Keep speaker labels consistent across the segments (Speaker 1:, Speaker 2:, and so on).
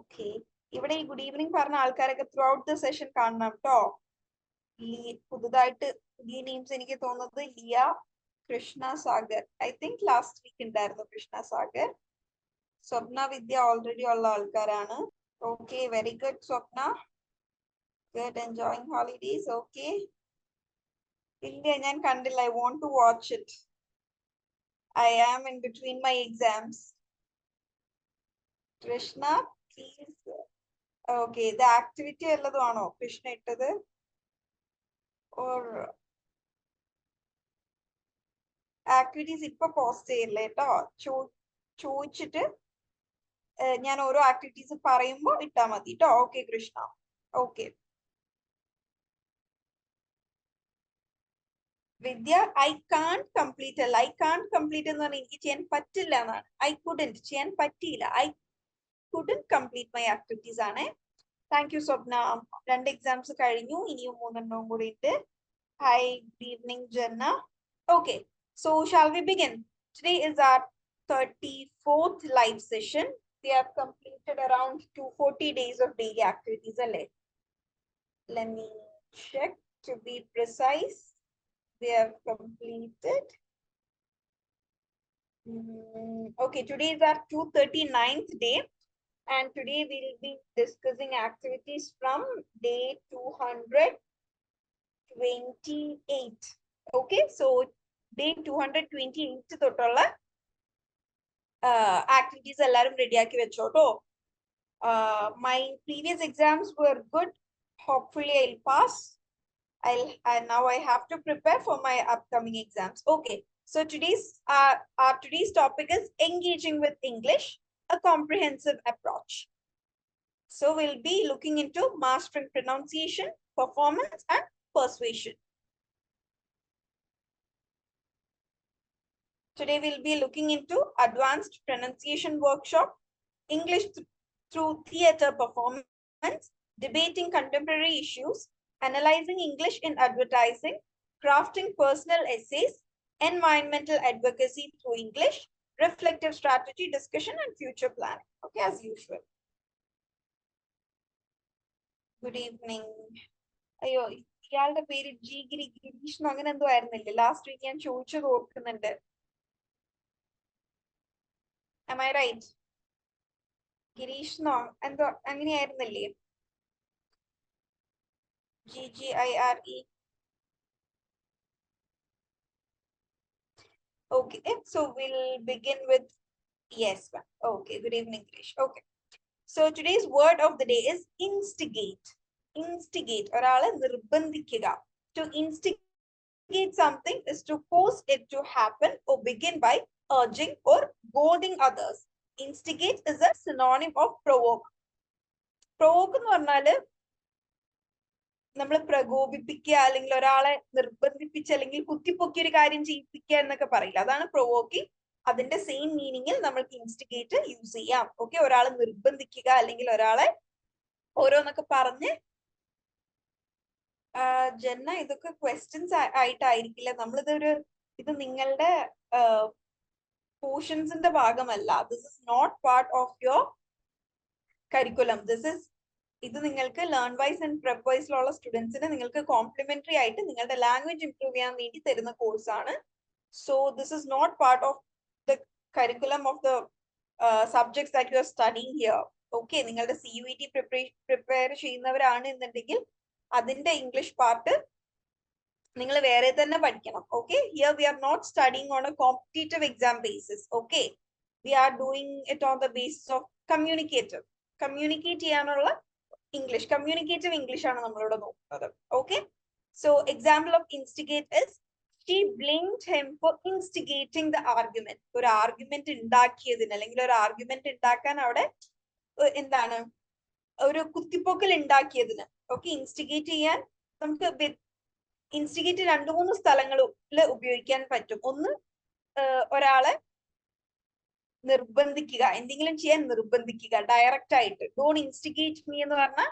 Speaker 1: Okay, ഇവിടെ ഈ good evening പറഞ്ഞ ആൾക്കാരൊക്കെ ത്രൂ ഔട്ട് ദ സെഷൻ കാണണം കേട്ടോ. പുതുതായിട്ട് പുതിയ നെയിംസ് എനിക്ക് തോന്നുന്നത് Liya, Krishna Sagar. I think last week ഉണ്ടായിരുന്നു കൃഷ്ണ സാഗർ. സ്വപ്ന വിദ്യ ഓൾറെഡി ഉള്ള ആൾക്കാരാണ്. Okay, very good Swapna. Good, enjoying holidays. Okay, ഇല്ല ഞാൻ കണ്ടില്ല. I want to watch it. I am in between my exams. Krishna please. Okay, ഇത് ആക്ടിവിറ്റി വല്ലതുമാണോ കൃഷ്ണ ഇട്ടത്? ഓർ ആക്ടിവിറ്റീസ് ഇപ്പൊ പോസ്റ്റ് ചെയ്യില്ല കേട്ടോ. ചോദിച്ചിട്ട് ഞാൻ ഓരോ ആക്ടിവിറ്റീസ് പറയുമ്പോൾ ഇട്ടാ മതി കേട്ടോ. Okay Krishna. Okay Vidya, I can't complete അല്ല. ഐ കാൺട്ട് കംപ്ലീറ്റ് എന്ന് പറഞ്ഞാൽ എനിക്ക് ചെയ്യാൻ പറ്റില്ല എന്നാണ്. ഐ കുഡന്റ്, ചെയ്യാൻ പറ്റിയില്ല. I couldn't complete my activities ആണ്. Thank you Swapna. 2 എക്സാംസ് കഴിഞ്ഞു, ഇനിയും 3 കൂടി ഉണ്ട്. Hi, good evening Janna. Okay, so shall we begin? Today is our 34th live session. We have completed around 240 days of daily activities. Let me check to be precise. We have completed. Okay, today is our 239th day. And today we will be discussing activities from day 228. Okay, so day 228 തൊട്ടുള്ള activities എല്ലാവരും റെഡിയാക്കി വെച്ചോട്ടോ. My previous exams were good. Hopefully I'll pass. And now I have to prepare for my upcoming exams. Okay, so today's topic is engaging with English, a comprehensive approach. So we'll be looking into mastering pronunciation, performance, and persuasion. Today we'll be looking into advanced pronunciation workshop, English through theater performance, debating contemporary issues, analyzing English in advertising, crafting personal essays, environmental advocacy through English, reflective strategy, discussion, and future planning. Okay, as usual. Good evening. അയ്യോ, ഇയാളുടെ പേര് ഗിരീഷ് അങ്ങനെ എന്തോ ആയിരുന്നില്ലേ? Last week ഞാൻ ചോദിച്ചത് ഓർക്കുന്നുണ്ട്. Am I right? Girish എന്നോ എന്തോ അങ്ങനെയായിരുന്നില്ലേ? GGIRE. Okay, so we'll begin with yes. Okay, good evening, Krish. Okay, so today's word of the day is instigate. Instigate. ഒരാളെ നിർബന്ധിക്കുക. To instigate something is to force it to happen or begin by urging or goading others. Instigate is a synonym of provoke. Provoke എന്ന് പറഞ്ഞാല് നമ്മൾ പ്രകോപിപ്പിക്കുക, അല്ലെങ്കിൽ ഒരാളെ നിർബന്ധിപ്പിച്ച് അല്ലെങ്കിൽ കുത്തിപ്പൊക്കി ഒരു കാര്യം ചെയ്യിപ്പിക്കുക എന്നൊക്കെ പറയില്ല, അതാണ് പ്രൊവോക്കിംഗ്. അതിന്റെ സെയിം മീനിങ്ങിൽ നമ്മൾക്ക് ഇൻസ്റ്റിഗേറ്റ് യൂസ് ചെയ്യാം. ഓക്കെ, ഒരാളെ നിർബന്ധിക്കുക അല്ലെങ്കിൽ ഒരാളെ ഓരോന്നൊക്കെ പറഞ്ഞ്. ജന്ന, ഇതൊക്കെ ക്വസ്റ്റ്യൻസ് ആയിട്ടായിരിക്കില്ല. ഇത് നിങ്ങളുടെ പോർഷൻസിന്റെ ഭാഗമല്ല. This is not part of your curriculum. ഇത് നിങ്ങൾക്ക് ലേൺ വൈസ് ആൻഡ് പ്രെപ്പ് വൈസിലുള്ള സ്റ്റുഡൻസിന് നിങ്ങൾക്ക് കോംപ്ലിമെന്ററി ആയിട്ട് നിങ്ങളുടെ ലാംഗ്വേജ് ഇംപ്രൂവ് ചെയ്യാൻ വേണ്ടി തരുന്ന കോഴ്സാണ്. So this is not part of the curriculum of the subjects that you are studying here. Okay, നിങ്ങളുടെ CUET പ്രിപ്പയർ ചെയ്യുന്നവരാണ് എന്നുണ്ടെങ്കിൽ അതിന്റെ ഇംഗ്ലീഷ് പാർട്ട് നിങ്ങൾ വേറെ തന്നെ പഠിക്കണം. Okay, here we are not studying on a competitive exam basis. Okay, we are doing it on the basis of communicate ചെയ്യാനുള്ള English, communicative English ആണ് നമ്മളിവിടെ നോക്കുന്നത്. Okay, so example of instigate is she blamed him for instigating the argument. ഒരു argument ഉണ്ടാക്കിയതിന് അല്ലെങ്കിൽ ഒരു argument ഉണ്ടാക്കാൻ അവിടെ എന്താണ് ഒരു കുത്തിപ്പൊക്കൽ ഉണ്ടാക്കിയതിന്. ഓക്കെ, ഇൻസ്റ്റിഗേറ്റ് ചെയ്യാൻ നമുക്ക് ഇൻസ്റ്റിഗേറ്റ് 2-3 സ്ഥലങ്ങളിൽ ഉപയോഗിക്കാൻ പറ്റും. ഒന്ന്, ഒരാളെ നിർബന്ധിക്കുക, എന്തെങ്കിലും ചെയ്യാൻ നിർബന്ധിക്കുക ഡയറക്റ്റ് ആയിട്ട്. ഡോണ്ട് ഇൻസ്റ്റിഗേറ്റ് മീ എന്ന് പറഞ്ഞാൽ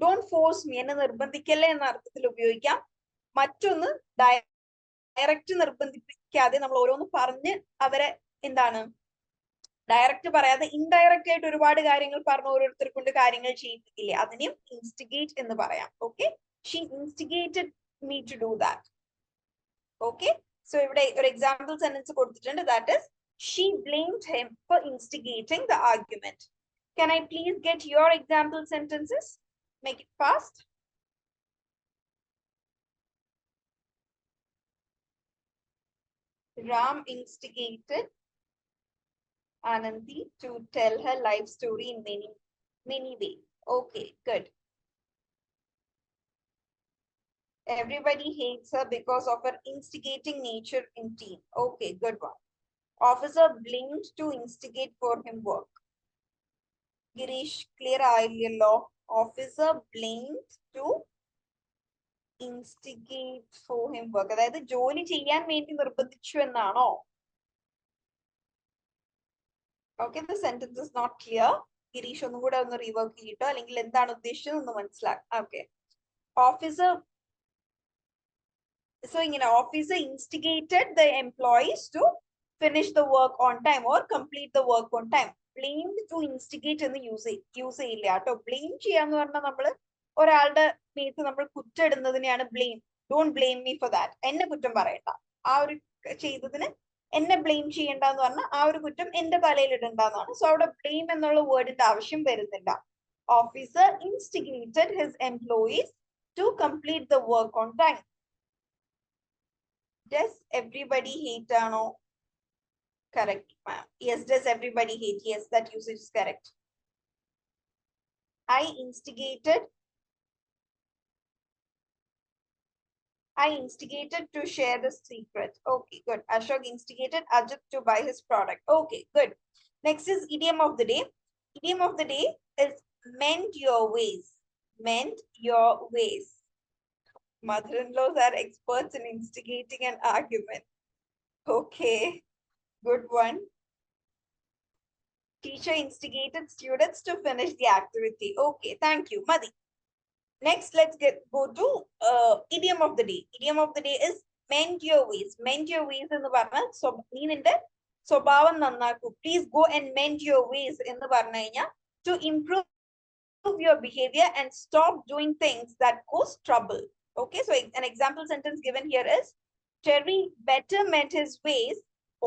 Speaker 1: ഡോണ്ട് ഫോഴ്സ് മീ, എന്നെ നിർബന്ധിക്കല്ലേ എന്ന അർത്ഥത്തിൽ ഉപയോഗിക്കാം. മറ്റൊന്ന്, ഡയറക്റ്റ് നിർബന്ധിപ്പിക്കാതെ നമ്മൾ ഓരോന്ന് പറഞ്ഞ് അവരെ എന്താണ് ഡയറക്റ്റ് പറയാതെ ഇൻഡയറക്റ്റ് ആയിട്ട് ഒരുപാട് കാര്യങ്ങൾ പറഞ്ഞ് ഓരോരുത്തർ കൊണ്ട് കാര്യങ്ങൾ ചെയ്യിപ്പിക്കില്ലേ, അതിനെയും ഇൻസ്റ്റിഗേറ്റ് എന്ന് പറയാം. Okay, she instigated me to do that. Okay, so ഇവിടെ ഒരു എക്സാമ്പിൾ സെന്റൻസ് കൊടുത്തിട്ടുണ്ട്, that is she blamed him for instigating the argument. Can I please get your example sentences? Make it fast. Ram instigated Anandi to tell her life story in many ways. Okay, good. Everybody hates her because of her instigating nature in team. Okay, good one. Officer blamed to instigate for him work. Girish, clear ആയില്ലല്ലോ. Officer blamed to instigate for him work. അതായത് ജോലി ചെയ്യാൻ വേണ്ടി നിർബന്ധിച്ചു എന്നാണോ? Okay, the sentence is not clear. Girish ഒന്നും കൂടെ ഒന്ന് rework ചെയ്തിട്ടോ, അല്ലെങ്കിൽ എന്താണ് ഉദ്ദേശിച്ചത് എന്ന് മനസ്സിലാക്കാം. Okay. Officer, so ഇങ്ങനെ officer instigated the employees to finish the work on time or complete the work on time. Blamed to instigate എന്ന് യൂസ് ചെയ്യില്ല കേട്ടോ. ബ്ലെയിം ചെയ്യാന്ന് പറഞ്ഞാൽ നമ്മള് ഒരാളുടെ മേത്ത് നമ്മൾ കുറ്റിടുന്നതിനെയാണ് blame. Don't blame me for that. എന്നെ കുറ്റം പറയണ്ട, ആ ഒരു ചെയ്തതിന് എന്നെ ബ്ലെയിം ചെയ്യണ്ട എന്ന് പറഞ്ഞാൽ ആ ഒരു കുറ്റം എന്റെ തലയിൽ ഇടണ്ടെന്നാണ്. സോ അവിടെ ബ്ലെയിം എന്നുള്ള വേർഡിന്റെ ആവശ്യം വരുന്നില്ല. Officer instigated his employees to complete the work on time. Does everybody hate ആണോ? Correct, ma'am. Yes, does everybody hate? Yes, that usage is correct. I instigated to share the secret. Okay, good. Ashok instigated Ajit to buy his product. Okay, good. Next is idiom of the day. Idiom of the day is mend your ways. Mend your ways. Mother-in-laws are experts in instigating an argument. Okay, good one. Teacher instigated students to finish the activity. Okay, thank you, Madhi. Next, let's go to idiom of the day. Idiom of the day is mend your ways. Mend your ways എന്ന് പറഞ്ഞാൽ നിന്റെ സ്വഭാവം നന്നാക്കൂ. Please go and mend your ways എന്ന് പറഞ്ഞു കഴിഞ്ഞാൽ to improve your behavior and stop doing things that cause trouble. Okay, so an example sentence given here is Terry better mend his ways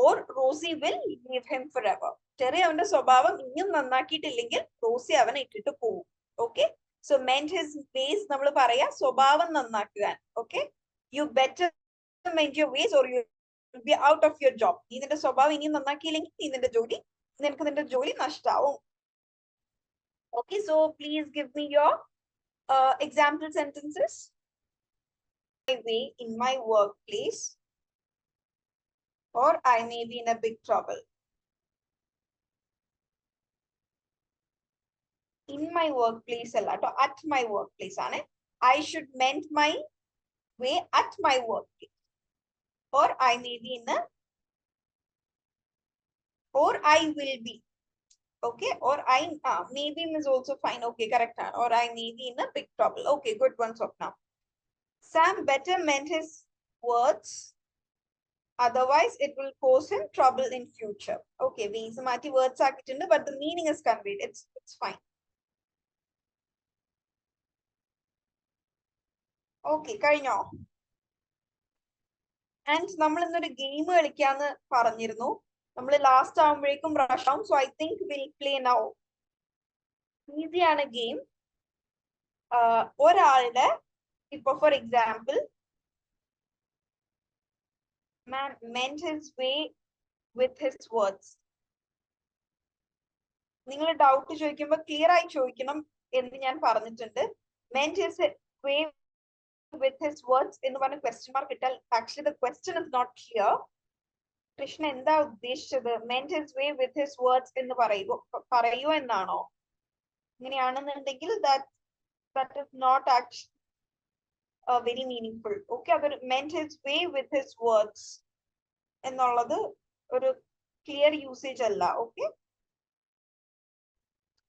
Speaker 1: or Rosie will leave him forever. Terry avante swabhavam innum nannakkiittillengal Rosie avane itittu povum. Okay, so mend his ways nammal paraya swabhavam nannakkukan. Okay, you better mend your ways or you will be out of your job. Nee ninte swabhavam innum nannakkiillengil nee ninke ninte joli nashtaavum. Okay, so please give me your example sentences. Way in my workplace, or I may be in a big trouble. In my workplace alla to at my workplace aane. I should mend my way at my workplace, or I may be in a, or I will be. Okay, or I maybe is also fine. Okay, correct. Or I may be in a big trouble. Okay, good one, Swapna. Sam better mend his words, otherwise it will cause him trouble in future. Okay, ways mati words aakittundu, but the meaning is conveyed. It's fine. Okay, കഴിഞ്ഞോ? And നമ്മൾ ഇന്നൊരു game കളിക്കാന്ന് പറഞ്ഞിരുന്നു. നമ്മൾ last ആവുമ്പോഴേക്കും rush ആവും. So I think we'll play now. Easy ആണ് game. ഒരാളുടെ ഇപ്പൊ for example man mend his way with his words. നിങ്ങൾ ഡൗട്ട് ചോദിക്കുമ്പോൾ ക്ലിയർ ആയി ചോദിക്കണം എന്ന് ഞാൻ പറഞ്ഞിട്ടുണ്ട്. mend his way with his words എന്ന് പറഞ്ഞ question mark ഇട്ടാൽ actually the question is not clear. Krishna എന്താ ഉദ്ദേശിച്ചത്? mend his way with his words എന്ന് പറയൂ എന്നാണോ? ഇങ്ങനെയാണെന്നുണ്ടെങ്കിൽ that is not actually very meaningful. Okay, അതൊരു mend his way with his words എന്നുള്ളത് ഒരു clear usage അല്ല. Okay,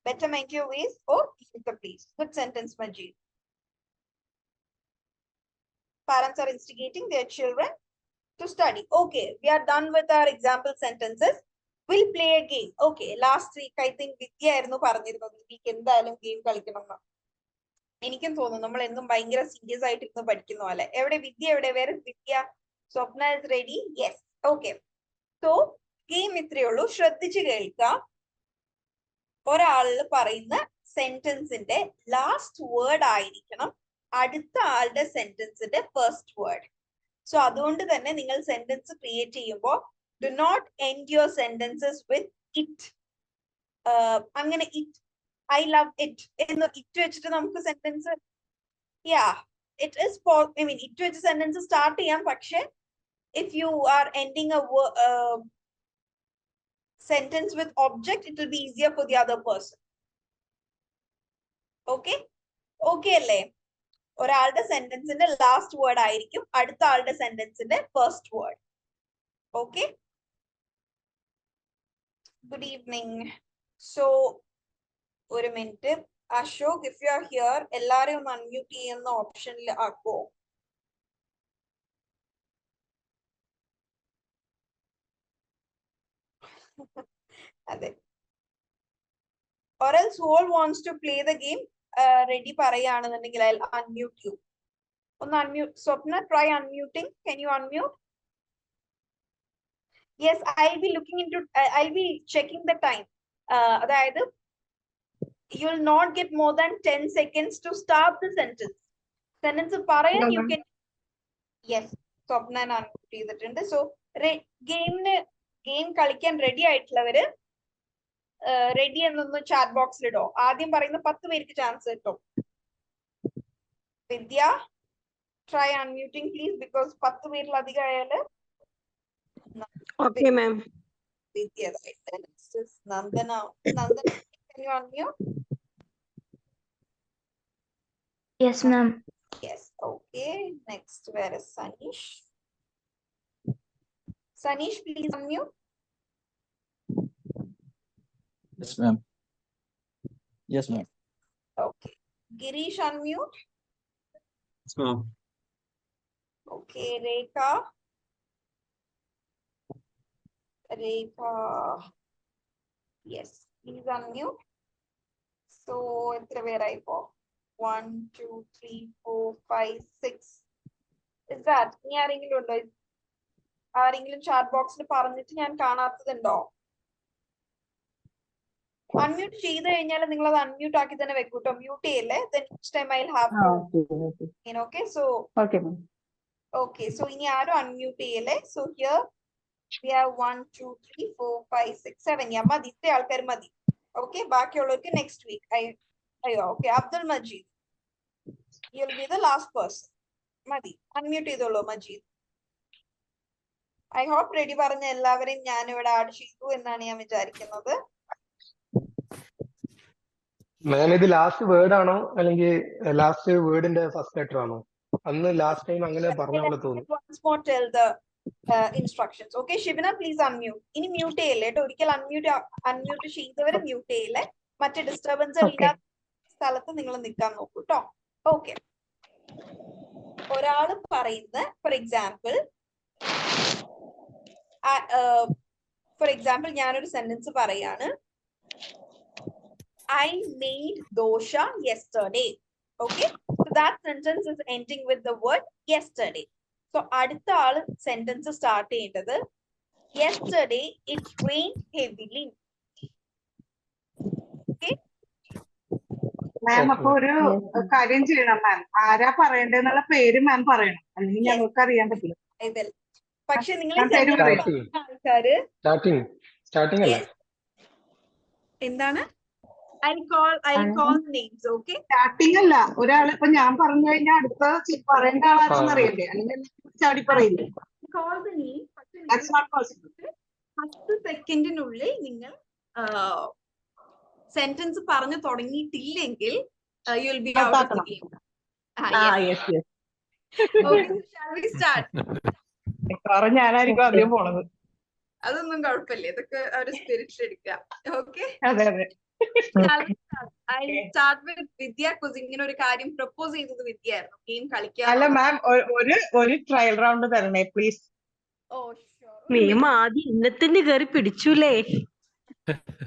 Speaker 1: better mend your ways or leave the place. Good sentence, Majid. Parents are instigating their children to study. Okay, we are done with our example sentences. We'll play a game. Okay, last week I think Vidya ആയിരുന്നു പറഞ്ഞിരുന്നത് ഈ week എന്തായാലും game കളിക്കണം എന്ന്. എനിക്കും തോന്നുന്നു നമ്മൾ എന്നും ഭയങ്കര സീരിയസ് ആയിട്ട് ഇരുന്ന് പഠിക്കുന്ന പോലെ. എവിടെ വിദ്യ, എവിടെ വേറെ വിദ്യ? സ്വപ്ന is ready? Yes. Okay. So game ഇത്രയേ ഉള്ളൂ, ശ്രദ്ധിച്ച് കേൾക്കുക. ഒരാളിൽ പറയുന്ന സെന്റൻസിന്റെ ലാസ്റ്റ് വേർഡ് ആയിരിക്കണം അടുത്ത ആളുടെ സെന്റൻസിന്റെ ഫസ്റ്റ് വേർഡ്. സോ അതുകൊണ്ട് തന്നെ നിങ്ങൾ സെന്റൻസ് ക്രിയേറ്റ് ചെയ്യുമ്പോൾ do not end your sentences with it. അങ്ങനെ ഇറ്റ്, ഐ ലവ് ഇറ്റ് എന്ന് ഇറ്റ് വെച്ചിട്ട് നമുക്ക് sentence, it is I mean it വെച്ച് സെന്റൻസ് സ്റ്റാർട്ട് ചെയ്യാം. പക്ഷെ if you are ending a sentence with object, it will be easier for the other person. Okay? Okay അല്ലേ? ഒരാളുടെ സെന്റൻസിന്റെ last word ആയിരിക്കും അടുത്ത ആളുടെ സെന്റൻസിന്റെ first word. Okay? Good evening. So ഒരു minute, Ashok, if you are here, എല്ലാരെയും ഒന്ന് unmute ചെയ്യുന്ന ഓപ്ഷനിൽ ആക്കോ. അതെ. Or else who all wants to play the game, ready പറയാണെന്നുണ്ടെങ്കിൽ I'll unmute you. ഒന്ന് unmute. Swapna, try unmuting. Can you unmute? Yes, I'll be looking into, I'll be checking the time. അതായത് you will not get more than 10 seconds to start the sentence. Sentence പറയാൻ you can. Yes, Swapna unmute ചെയ്തിട്ടുണ്ട്. So game കളിക്കാൻ ready ആയിട്ടുള്ളവര് ready എന്നൊന്ന് chat ബോക്സിൽ ഇടോ. ആദ്യം പറയുന്ന 10 പേർക്ക് ചാൻസ് കിട്ടും. വിദ്യ, ട്രൈ അൺമ്യൂട്ടിംഗ് പ്ലീസ്, ബിക്കോസ് 10 പേരിലധികം ആയാല്.
Speaker 2: Okay, ma'am.
Speaker 1: Vidya, Nandana, can you unmute?
Speaker 2: Yes, ma'am.
Speaker 1: Yes, okay. Next, where is Sanish? Sanish, please unmute.
Speaker 3: Yes, ma'am. Yes, ma'am.
Speaker 1: Okay. Girish, unmute.
Speaker 3: Yes, ma'am.
Speaker 1: Okay, Rekha. Yes, please unmute. So, where I go? 1, 2, 3, 4, 5, 6. Is that? ആരെങ്കിലും chat ബോക്സിൽ പറഞ്ഞിട്ട് ഞാൻ കാണാത്തതുണ്ടോ? Unmute ചെയ്ത് കഴിഞ്ഞാൽ നിങ്ങൾ അത് unmute ആക്കി തന്നെ വെക്കൂട്ടോ, മ്യൂട്ട് ചെയ്യല്ലേ. Then next time I'll have to. Okay, so
Speaker 2: Okay, ma'am.
Speaker 1: Okay, so ഇനി ആരും അൺമ്യൂട്ട് ചെയ്യല്ലേ. So here we have 1, 2, 3, 4, 5, 6, 7. മതി, ഇത്ര ആൾക്കാർ മതി. Okay, ബാക്കിയുള്ളവർക്ക് നെക്സ്റ്റ് വീക്ക്. അയ്യോ, okay. Abdul Majeed, you will be the last person. മതി, അൺമ്യൂട്ട് ചെയ്തോളൂ മജീദ്. ഐ ഹോപ്പ് റെഡി പറഞ്ഞ എല്ലാവരെയും ഞാൻ ഇവിടെ ആഡ് ചെയ്തു എന്നാണ് ഞാൻ വിചാരിക്കുന്നത്.
Speaker 4: മാം, ഇത് ലാസ്റ്റ് വേർഡ് ആണോ അല്ലെങ്കിൽ ലാസ്റ്റ് വേർഡിന്റെ ഫസ്റ്റ് ലെറ്റർ ആണോ? അന്ന് ലാസ്റ്റ് ടൈം അങ്ങനെ പറഞ്ഞ പോലെ തോന്നുന്നു.
Speaker 1: Once more tell the instructions. Okay, Shivana, please unmute. ഇനി മ്യൂട്ട് ചെയ്യല്ലേ കേട്ടോ, ഒരിക്കൽ അൺമ്യൂട്ട് ചെയ്തവരെ മ്യൂട്ട് ചെയ്യല്ലേ. മറ്റേ ഡിസ്റ്റർബൻസ് ഇല്ലാത്ത സ്ഥലത്ത് നിങ്ങൾ നിൽക്കാൻ നോക്കൂ കേട്ടോ. ഓക്കെ, ഒരാള് പറയുന്ന ഫോർ എക്സാമ്പിൾ ഞാനൊരു സെന്റൻസ് പറയാണ്. I made dosha yesterday. Okay, so that sentence is ending with the word yesterday. So അടുത്ത ആള് സെന്റൻസ് സ്റ്റാർട്ട് ചെയ്യേണ്ടത് yesterday it rained heavily. Okay,
Speaker 5: മാം, അപ്പൊ ഒരു കാര്യം ചെയ്യണം മാം, ആരാ പറയണ്ടെന്നുള്ള പേര് മാം പറയണം, അല്ലെങ്കിൽ ഞങ്ങൾക്ക് അറിയാൻ പറ്റില്ല.
Speaker 1: ഇതിൽ പക്ഷെ നിങ്ങൾ
Speaker 4: ആൾക്കാര് സ്റ്റാർട്ടിംഗ് അല്ലേ?
Speaker 1: എന്താണ്? I'll call names. Okay,
Speaker 5: starting അല്ല, ഒരാള് ഇപ്പൊ ഞാൻ പറഞ്ഞു കഴിഞ്ഞാൽ അടുത്ത പറയേണ്ട ആളാണെന്ന് അറിയണ്ടേ, അല്ലെങ്കിൽ ചാടി പറയില്ലേ?
Speaker 1: call the name.
Speaker 5: That's not possible.
Speaker 1: 10 സെക്കൻഡിനുള്ളിൽ നിങ്ങൾ സെന്റൻസ് പറഞ്ഞു തുടങ്ങിയിട്ടില്ലെങ്കിൽ you will be out of the game.
Speaker 5: Yes.
Speaker 1: Okay, so shall we start?
Speaker 5: ഞാനായിരിക്കും ആദ്യം പോണത്.
Speaker 1: അതൊന്നും കുഴപ്പമില്ല, ഇതൊക്കെ ഒരു സ്പിരിറ്റ് എടുക്കുക. Okay,
Speaker 5: അതെ.
Speaker 1: I'll start with Vidya, because ഇങ്ങനെ ഒരു കാര്യം പ്രപ്പോസ് ചെയ്തത് വിദ്യ ആയിരുന്നു, ഗെയിം കളിക്കാൻ.
Speaker 5: അല്ല മാം, ഒരു ട്രയൽ റൗണ്ട് തരണേ പ്ലീസ്.
Speaker 1: Oh sure,
Speaker 6: മേം ആദ്യം ഇന്നത്തന്നെ കേറി പിടിച്ചൂലേ?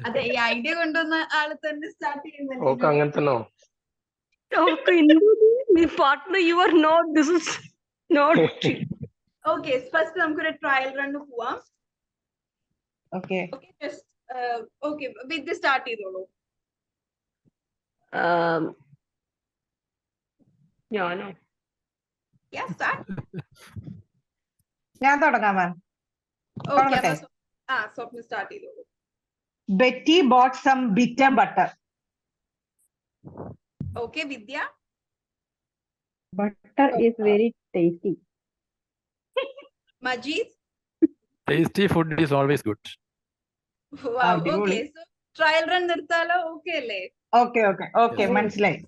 Speaker 1: അതെ, ഈ ഐഡിയ കൊണ്ടുവന്ന ആള് തന്നെ സ്റ്റാർട്ട്
Speaker 4: ഓക്കെ
Speaker 1: ചെയ്യുന്നല്ലേ.
Speaker 4: അങ്ങനെ തന്നെ
Speaker 6: ഓക്കെ, നീ partner you are not, this is not.
Speaker 1: Okay, first നമുക്കൊരു ട്രയൽ റൺ പോവാം.
Speaker 5: Okay.
Speaker 1: Okay, just okay, Vidya start ചെയ്തോളൂ.
Speaker 6: ഞാനോ?
Speaker 1: Yeah, start.
Speaker 5: ഞാൻ തുടങ്ങാം മാം.
Speaker 1: Okay,
Speaker 5: തുടങ്ങട്ടെ?
Speaker 1: സ്വപ്ന സ്റ്റാർട്ട് ചെയ്തോളൂ.
Speaker 5: Betty bought some bitter butter.
Speaker 1: Okay, Vidya.
Speaker 7: Butter is very tasty.
Speaker 1: Majeed.
Speaker 3: Tasty food is always good.
Speaker 1: Wow,
Speaker 5: അടിപൊളി.
Speaker 1: okay, so trial run നിർത്താലോ? Okay അല്ലേ?
Speaker 5: Okay okay okay, മനസ്സിലായി.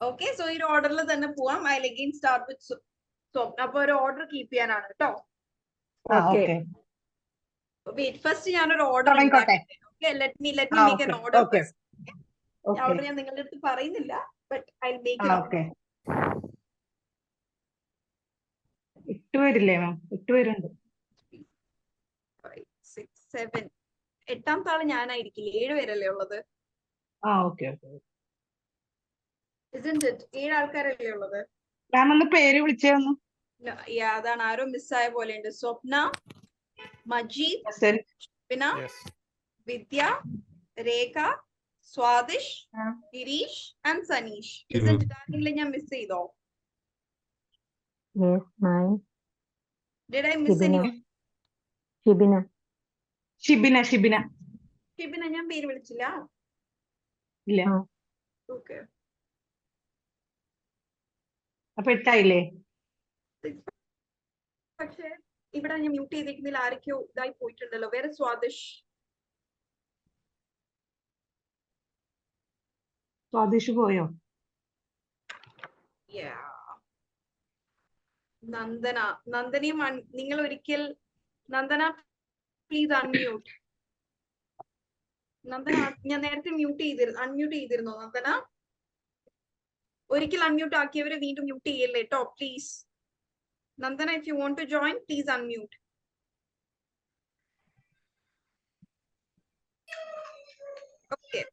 Speaker 1: ഓക്കെ, സോ ഈ ഓർഡറിൽ തന്നെ പോവാം. I again start with Swapna. അപ്പൊ ഒരു ഓർഡർ കീപ്പ് ചെയ്യാനാണ് കേട്ടോ.
Speaker 6: Okay.
Speaker 5: ഓക്കെ.
Speaker 1: വെയിറ്റ്, ഫസ്റ്റ് ഞാനൊരു ഓർഡർ
Speaker 5: തുടങ്ങിക്കോട്ടെ.
Speaker 1: Let me make
Speaker 5: okay,
Speaker 1: an order
Speaker 5: okay.
Speaker 1: first.
Speaker 5: Okay.
Speaker 1: Order ഞാൻ നിങ്ങളുടെ അടുത്ത് പറയുന്നില്ല, but I make an order.
Speaker 5: Okay. ഇട്ടുവരില്ലേ മാം? ഇട്ടുവരുന്നുണ്ട്.
Speaker 1: 5, 6, 7. എട്ടാമത്തെ ആള് ഞാനായിരിക്കില്ല, 7 പേരല്ലേ ഉള്ളത്?
Speaker 5: Okay okay.
Speaker 1: Isn't it? 7 ആൾക്കാരല്ലേ ഉള്ളത്?
Speaker 5: മാം ഒന്ന് പേര് വിളിച്ചേ ഒന്ന്.
Speaker 1: Yeah, അതാണ്, ആരോ മിസ്സായ പോലെയുണ്ട്. സ്വപ്ന, മജീദ്,
Speaker 5: ശരി.
Speaker 1: പിന്നെ
Speaker 3: Yes.
Speaker 1: Vidya, Rekha, Swadish, Girish and Saneesh. Isn't it? ആരെങ്കിലും ഞാൻ മിസ് ചെയ്തോ?
Speaker 7: Yes, ma'am.
Speaker 1: Did I miss
Speaker 7: Shibina.
Speaker 1: anyone?
Speaker 7: Shibina.
Speaker 5: Shibina. Shibina
Speaker 1: Shibina ഞാൻ പേര് വിളിച്ചില്ല.
Speaker 5: ഇല്ല.
Speaker 7: ആ.
Speaker 1: ഓക്കെ,
Speaker 5: അപ്പൊ എട്ടായില്ലേ?
Speaker 1: പക്ഷെ ഇവിടെ ഞാൻ മ്യൂട്ട് ചെയ്തിരിക്കുന്നതിൽ ആരൊക്കെയോ ഇതായി പോയിട്ടുണ്ടല്ലോ. വേറെ സ്വാദിഷ്.
Speaker 5: സ്വാദിഷ് പോയോ?
Speaker 1: Yeah. നന്ദന. നന്ദനയും നിങ്ങൾ ഒരിക്കൽ, നന്ദന പ്ലീസ് അൺമ്യൂട്ട്. നന്ദന, ഞാൻ നേരത്തെ അൺമ്യൂട്ട് ചെയ്തിരുന്നോ നന്ദന? ഒരിക്കൽ അൺമ്യൂട്ട് ആക്കിയവരെ വീണ്ടും മ്യൂട്ട് ചെയ്യല്ലേ കേട്ടോ, please. Nandana, if you want to join, please unmute. Okay.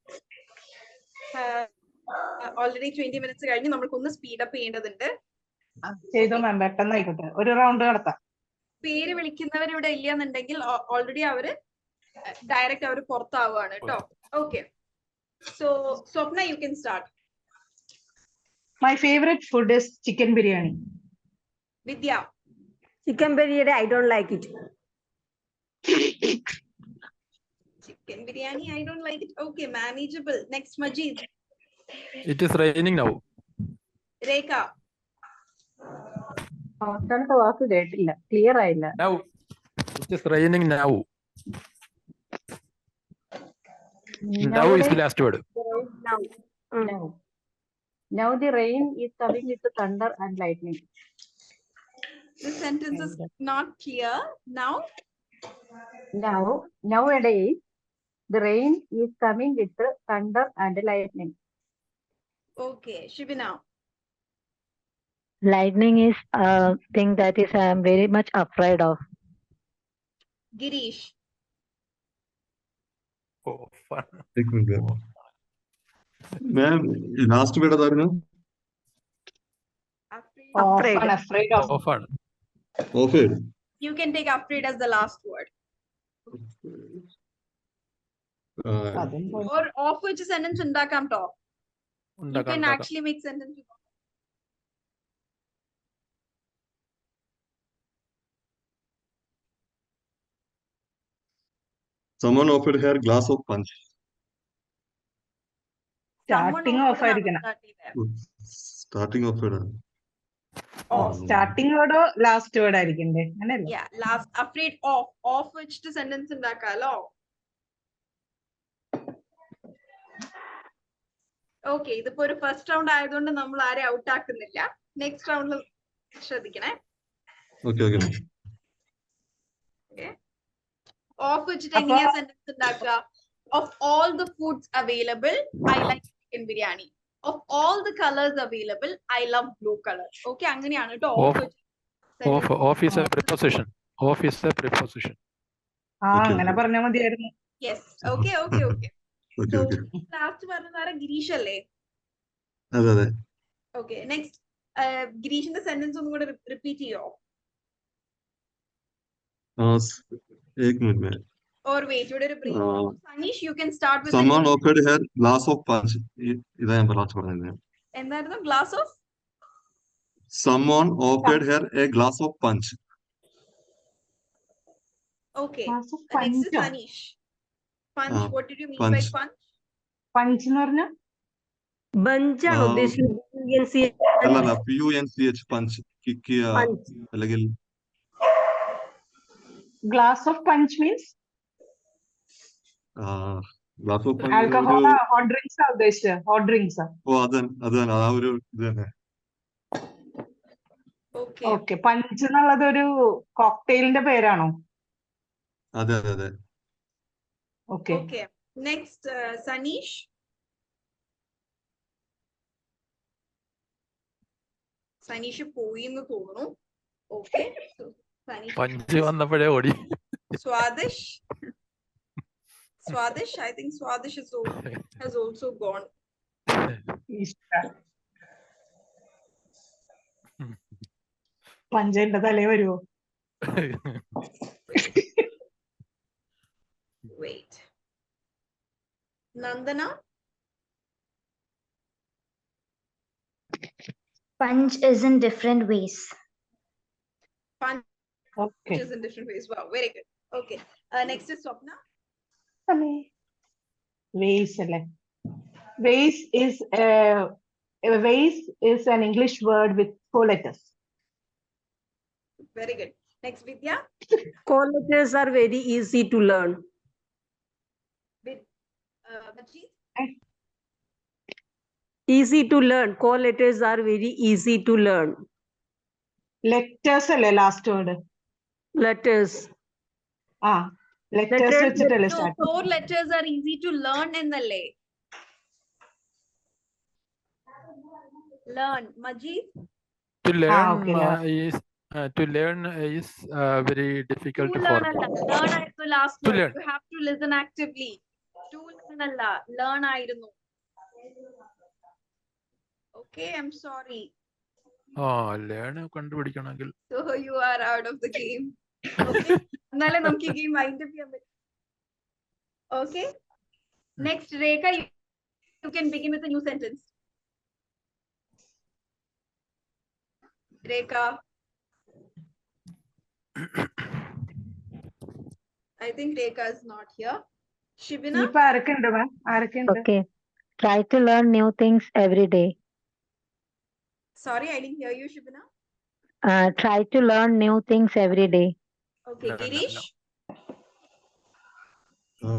Speaker 1: Already 20 minutes കഴിഞ്ഞു. നമ്മൾക്കൊന്ന് സ്പീഡ് അപ്പ് ചെയ്യേണ്ടതുണ്ട്.
Speaker 5: ചെയ്തോ മാം, പെട്ടെന്ന് ആയിക്കോട്ടെ. ഒരു റൗണ്ട് നടത്താം.
Speaker 1: പേര് വിളിക്കുന്നവർ ഇവിടെ ഇല്ലാന്നുണ്ടെങ്കിൽ ഓൾറെഡി അവര് ഡയറക്റ്റ് അവർ പുറത്താവുകയാണ് കേട്ടോ. Okay, so Swapna, you can start.
Speaker 5: My favourite food is chicken biryani.
Speaker 1: Vidya.
Speaker 6: Chicken biryani, I don't like it.
Speaker 1: Chicken biryani, I don't like it. Okay, manageable. Next Majeed.
Speaker 3: It is raining now.
Speaker 1: രേഖ.
Speaker 7: അവസാനത്തെ വാക്ക് കേട്ടില്ല, clear ആയില്ല.
Speaker 3: Now. It is raining now. Now is the last word.
Speaker 7: Now the rain is coming with the thunder and lightning.
Speaker 1: This sentence is not clear.
Speaker 7: Nowadays the rain is coming with the thunder and lightning.
Speaker 1: Okay, Shibina.
Speaker 2: Lightning is a thing that is I am very much afraid of.
Speaker 1: Girish.
Speaker 3: Oh, fun.
Speaker 8: Ma'am last word ഏതായിരുന്നു?
Speaker 1: Afraid.
Speaker 5: Afraid of.
Speaker 3: Oh, fun.
Speaker 8: Offered.
Speaker 1: You can take afraid as the last word.
Speaker 5: അതും പോയി.
Speaker 1: Or of which sentence ഉണ്ടാക്കാം ട്ടോ. You
Speaker 3: ഉണ്ടാക്കാം,
Speaker 1: can
Speaker 3: ഉണ്ടാക്കാം.
Speaker 1: actually make sentence.
Speaker 8: Someone offered her glass of punch.
Speaker 5: Starting off ആയിരിക്കണം.
Speaker 8: Starting ഓഫേഡ്.
Speaker 5: Starting വേർഡോ last word ആയിരിക്കണ്ടേ? അങ്ങനെയല്ല.
Speaker 1: Yeah, last. Afraid of which sentence ഉണ്ടാക്കാലോ. ഓക്കെ, ഇതിപ്പോ ഒരു ഫസ്റ്റ് റൗണ്ട് ആയതുകൊണ്ട് നമ്മൾ ആരെ ഔട്ട് ആക്കുന്നില്ല. നെക്സ്റ്റ് റൗണ്ടിൽ ശ്രദ്ധിക്കണേ.
Speaker 8: Okay okay.
Speaker 1: ഓഫ് വെച്ചിട്ട് എങ്ങനെയാ സെന്റൻസ് ഉണ്ടാക്കുക? Of all the foods available, I like chicken biryani. Of all the colors available, I love blue color. Okay, അങ്ങനെയാണ് ട്ടോ.
Speaker 3: Off is a preposition. Off is a preposition.
Speaker 8: Okay,
Speaker 5: അങ്ങനെ
Speaker 8: okay.
Speaker 5: പറഞ്ഞാൽ മതിയായിരുന്നു.
Speaker 1: Yes. Okay. Okay.
Speaker 8: Okay,
Speaker 1: So
Speaker 8: okay.
Speaker 1: last പറഞ്ഞതാര Girish അല്ലേ?
Speaker 8: അതെ അതെ.
Speaker 1: Okay. Next, ഗിരീഷിന്റെ sentence ഒന്നും കൂടെ റിപ്പീറ്റ് ചെയ്യോ?
Speaker 8: एक मिनट में.
Speaker 1: Or wait, ഇവിടെ ഒരു break. Sanish, you can start with
Speaker 8: Someone
Speaker 1: the
Speaker 8: offered her glass of punch. ഇതാ ഞാൻ ലാസ്റ്റ് പറഞ്ഞത്.
Speaker 1: എന്തായിരുന്നു? Glass of
Speaker 8: Someone offered her a glass of punch.
Speaker 1: okay.
Speaker 5: Glass of
Speaker 1: Next is
Speaker 5: punch.
Speaker 1: Sanish. Punch. What did you mean by
Speaker 8: punch.
Speaker 1: punch?
Speaker 5: Punch എന്ന് പറഞ്ഞ
Speaker 6: ബഞ്ചാണ് ഉദ്ദേശിച്ചത്.
Speaker 8: അല്ലല്ല PUNCH punch kick ചെയ്യുക അല്ലെങ്കിൽ
Speaker 5: glass of punch means
Speaker 8: glass of punch
Speaker 5: alcohol
Speaker 8: ഒരു
Speaker 5: hot drinks ഉദ്ദേശിച്ചത്. Hot drinks.
Speaker 8: അത് തന്നെ ആ ഒരു ഇത് തന്നെ.
Speaker 1: Okay.
Speaker 5: ഓക്കെ. പഞ്ച് എന്നുള്ളത് ഒരു കോക്ടെയിലിന്റെ പേരാണോ?
Speaker 8: അതെ അതെ അതെ.
Speaker 5: Okay.
Speaker 1: Okay. Next, Sanish. Sanish പോയി എന്ന് തോന്നുന്നു. Okay. So, Sanish.
Speaker 3: പഞ്ച് വന്നപ്പോഴേ ഓടി.
Speaker 1: Swadish. Swadish. I think Swadish has also gone.
Speaker 5: പഞ്ചന്റെ തലേ വരുമോ?
Speaker 1: Wait. Nandana.
Speaker 9: Punch is in different ways.
Speaker 1: Punch
Speaker 5: okay.
Speaker 1: is in different ways. Wow, very good. Okay. Next is Swapna.
Speaker 5: Vase അല്ലേ? Vase is an English word with 4 letters.
Speaker 1: Very good. Next, Vidya.
Speaker 6: Call letters are very easy to learn.
Speaker 1: Majid.
Speaker 6: Easy to learn. Call letters are very easy to learn.
Speaker 5: Letters അല്ലേ last word?
Speaker 6: Letters.
Speaker 5: ആ, letters
Speaker 6: Letters-
Speaker 5: വെച്ചിട്ടല്ലേ
Speaker 1: No,
Speaker 5: start?
Speaker 1: 4 letters are easy to learn in the lay. Learn. Majid.
Speaker 3: To learn
Speaker 5: okay, learn.
Speaker 3: is very difficult
Speaker 1: To
Speaker 3: for
Speaker 1: learn alla. Learn is the last
Speaker 3: To
Speaker 1: word.
Speaker 3: learn.
Speaker 1: You have to listen actively. To learn alla. Learn ആയിരുന്നു. Okay, I'm sorry.
Speaker 3: learn കണ്ടുപിടിക്കണമെങ്കിൽ
Speaker 1: So you are out of the game. Okay. എന്നാലേ നമുക്ക് ഈ game wind up ചെയ്യാൻ പറ്റും. Okay. Next, Rekha, you can begin with a new sentence. Rekha. I think Rekha is not here. Shibina.
Speaker 5: ഇനിയിപ്പോ ആരൊക്കെ ഉണ്ട് മാം? ആരൊക്കെ ഉണ്ട്?
Speaker 2: Okay. Try to learn new things every day.
Speaker 1: Sorry, I didn't hear you, Shibina.
Speaker 2: Try to learn new things every day.
Speaker 1: Okay,
Speaker 3: No, no,
Speaker 1: Girish.
Speaker 3: no.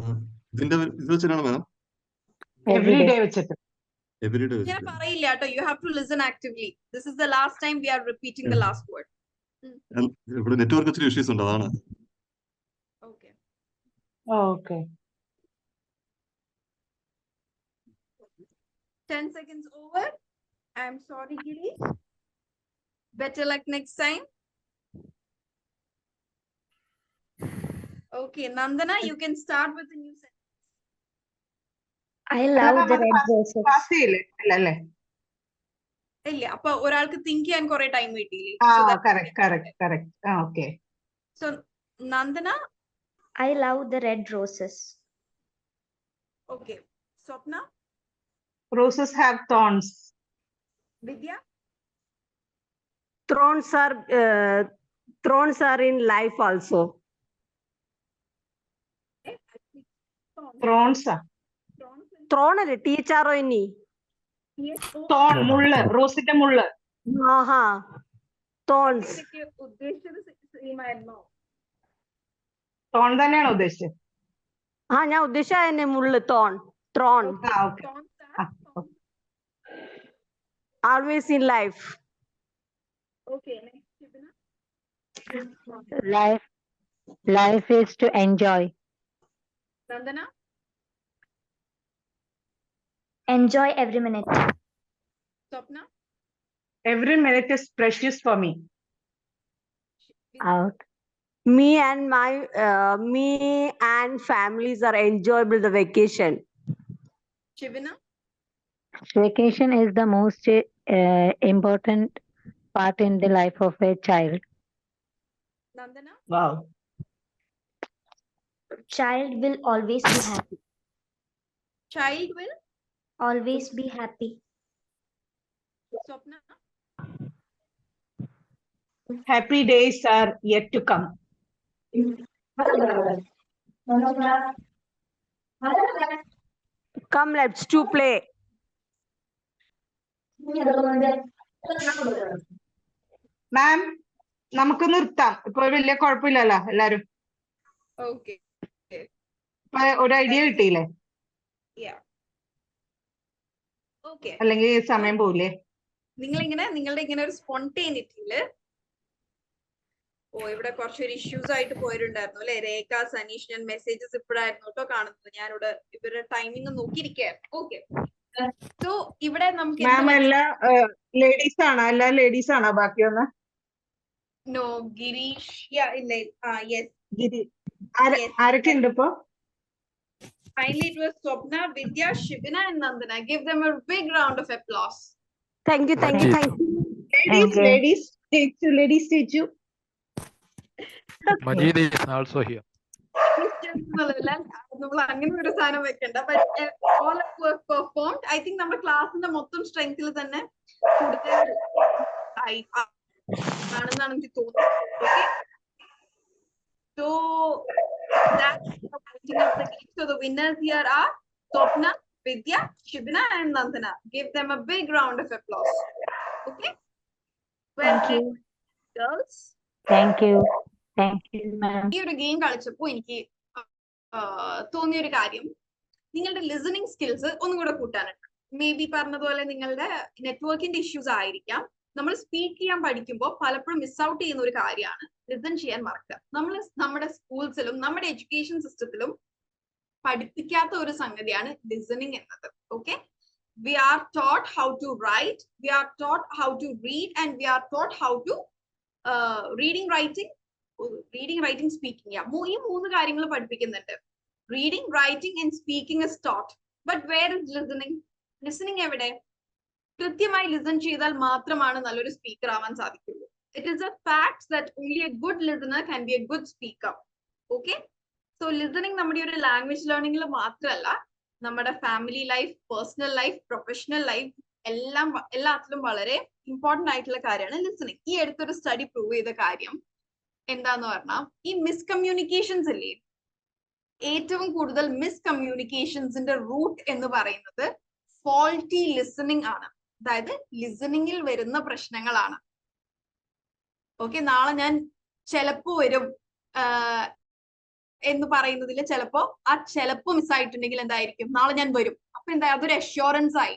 Speaker 8: ഇതിന്റെ ഇത് വെച്ചിട്ടാണ് മാം
Speaker 5: every day വെച്ചിട്ട്.
Speaker 8: Everyday
Speaker 1: ഇങ്ങനെ
Speaker 8: വെച്ചിട്ട്.
Speaker 1: പറയില്ല കേട്ടോ. You have to listen actively. This is the last time we are repeating the last word.
Speaker 8: ഇവിടെ network ഇച്ചിരി ഇഷ്യൂസ് ഉണ്ട് അതാണ്.
Speaker 1: Okay.
Speaker 5: Okay.
Speaker 1: 10 seconds over. I'm sorry, Girish. Better luck next time. Okay, Nandana, you can start with the new sentence.
Speaker 9: I love the red roses.
Speaker 5: Pass ചെയ്യില്ലേ? അല്ലേ?
Speaker 1: ഇല്ല, അപ്പൊ ഒരാൾക്ക് think ചെയ്യാൻ കുറെ ടൈം കിട്ടിയില്ലേ?
Speaker 5: ആ,
Speaker 1: So that-
Speaker 5: കറക്റ്റ്. ആ, okay.
Speaker 1: So, Nandana,
Speaker 9: I love the red roses.
Speaker 1: okay. Swapna,
Speaker 5: Roses have thorns.
Speaker 1: Vidya,
Speaker 6: Thorns are in life also.
Speaker 5: Thorns ആ.
Speaker 6: Thorn അല്ലേ? THRONE.
Speaker 5: തോൺ, മുള്ള്, റോസിന്റെ മുള്ള്.
Speaker 6: ആഹാ. Thorns.
Speaker 1: ഉദ്ദേശിച്ചത് സെയിം ആയിരുന്നോ?
Speaker 5: തോൺ തന്നെയാണോ ഉദ്ദേശിച്ചത്?
Speaker 6: ഞാൻ ഉദ്ദേശിച്ച തന്നെ മുള്ള്. Thorn.
Speaker 5: ആ, okay.
Speaker 6: Always in life.
Speaker 1: Okay, next, Shibina.
Speaker 2: Life is to enjoy.
Speaker 1: Nandana,
Speaker 9: Enjoy every minute.
Speaker 1: Swapna,
Speaker 5: Every minute is precious for me.
Speaker 2: Out.
Speaker 6: Me and families are enjoyable the vacation.
Speaker 1: Shivana?
Speaker 2: Vacation is the most important part in the life of a child.
Speaker 1: Nandana?
Speaker 5: Wow.
Speaker 9: Child will always be happy.
Speaker 1: Child will?
Speaker 9: Always be happy.
Speaker 1: Swapna?
Speaker 5: Happy days are yet to come.
Speaker 6: Come, let's to play.
Speaker 5: മാം നമുക്ക് നിർത്താം. ഇപ്പൊ വലിയ കുഴപ്പമില്ലല്ലോ എല്ലാരും.
Speaker 1: Okay.
Speaker 5: ഇപ്പൊ ഒരു idea കിട്ടിയില്ലേ?
Speaker 1: Yeah. Okay.
Speaker 5: അല്ലെങ്കിൽ സമയം പോവില്ലേ?
Speaker 1: നിങ്ങളുടെ ഇങ്ങനെ ഒരു സ്പോണ്ടേനിറ്റിയില് ഇവിടെ കുറച്ചൊരു ഇഷ്യൂസ് ആയിട്ട് പോയിട്ടുണ്ടായിരുന്നു അല്ലെ? രേഖ, സനീഷ്, ഞാൻ മെസ്സേജസ് ഇപ്പോഴായിരുന്നു കേട്ടോ കാണുന്നത്. ഞാനിവിടെ ഇവരുടെ ടൈമിംഗ് നോക്കിയിരിക്കുകയായിരുന്നു. ഓക്കെ, സോ ഇവിടെ നമുക്ക്
Speaker 5: മാം എല്ലാ ലേഡീസ് ആണോ? എല്ലാ ലേഡീസ് ആണോ ബാക്കിയൊന്ന്?
Speaker 1: നോ, ഗിരീഷ് ഇല്ല. യെസ്,
Speaker 5: ആരൊക്കെ ഉണ്ട് ഇപ്പൊ?
Speaker 1: finally it was Swapna, Vidya, Shivana and Nandana. Give them a big round of applause.
Speaker 6: Thank you.
Speaker 5: Ladies, stage you.
Speaker 3: Majid is also here.
Speaker 1: നമ്മൾ അങ്ങനെ ഒരു സാധനം വെക്കണ്ട. But all of work performed. I think നമ്മുടെ ക്ലാസ്സിന്റെ മൊത്തം സ്ട്രെങ്ത്തിൽ തന്നെ കൂടുതൽ ആണെന്നാണ് എനിക്ക് തോന്നുന്നത്. Okay, so that's so the winners here are Swapna, Vidya, Shivana and Nandana. Give them a big round of applause. Okay, well,
Speaker 9: Thank you.
Speaker 1: girls,
Speaker 2: Thank you, ma'am.
Speaker 1: ഈ ഒരു ഗെയിം കളിച്ചപ്പോ എനിക്ക് തോന്നിയൊരു കാര്യം, നിങ്ങളുടെ ലിസണിങ് സ്കിൽസ് ഒന്നും കൂടെ കൂട്ടാനുണ്ട്. May be പറഞ്ഞതുപോലെ നിങ്ങളുടെ നെറ്റ്വർക്കിന്റെ ഇഷ്യൂസ് ആയിരിക്കാം. നമ്മൾ സ്പീക്ക് ചെയ്യാൻ പഠിക്കുമ്പോൾ പലപ്പോഴും മിസ് ഔട്ട് ചെയ്യുന്ന ഒരു കാര്യമാണ് ലിസൺ ചെയ്യാൻ മറക്കുക. നമ്മൾ നമ്മുടെ സ്കൂൾസിലും നമ്മുടെ എഡ്യൂക്കേഷൻ സിസ്റ്റത്തിലും പഠിപ്പിക്കാത്ത ഒരു സംഗതിയാണ് ലിസണിങ് എന്നത്. Okay, we are taught how to write, we are taught how to read and we are taught how to reading, writing, speaking. ഈ 3 കാര്യങ്ങൾ പഠിപ്പിക്കുന്നുണ്ട്. Reading, writing and speaking is taught. But where is listening? Listening എവിടെ? കൃത്യമായി listen ചെയ്താൽ മാത്രമാണ് നല്ലൊരു speaker ആവാൻ സാധിക്കുള്ളൂ. It is a fact that only a good listener can be a good speaker. Okay, so listening നമ്മുടെ ഒരു ലാംഗ്വേജ് ലേണിംഗിൽ മാത്രമല്ല, നമ്മുടെ family life, personal life, professional life എല്ലാത്തിലും വളരെ ഇമ്പോർട്ടന്റ് ആയിട്ടുള്ള കാര്യമാണ് ലിസണിങ്. ഈ അടുത്തൊരു സ്റ്റഡി പ്രൂവ് ചെയ്ത കാര്യം എന്താന്ന് പറഞ്ഞാൽ, ഈ മിസ്കമ്മ്യൂണിക്കേഷൻസ് ഇല്ലേ, ഏറ്റവും കൂടുതൽ മിസ്കമ്മ്യൂണിക്കേഷൻസിന്റെ റൂട്ട് എന്ന് പറയുന്നത് ഫോൾട്ടി ലിസണിങ് ആണ്. അതായത് ലിസണിങ്ങിൽ വരുന്ന പ്രശ്നങ്ങളാണ്. ഓക്കെ, നാളെ ഞാൻ ചിലപ്പോ വരും എന്ന് പറയുന്നതിൽ ചിലപ്പോ ആ ചിലപ്പോ മിസ്സായിട്ടുണ്ടെങ്കിൽ എന്തായിരിക്കും? നാളെ ഞാൻ വരും. അപ്പൊ എന്താ? അതൊരു അഷ്യൂറൻസ് ആയി.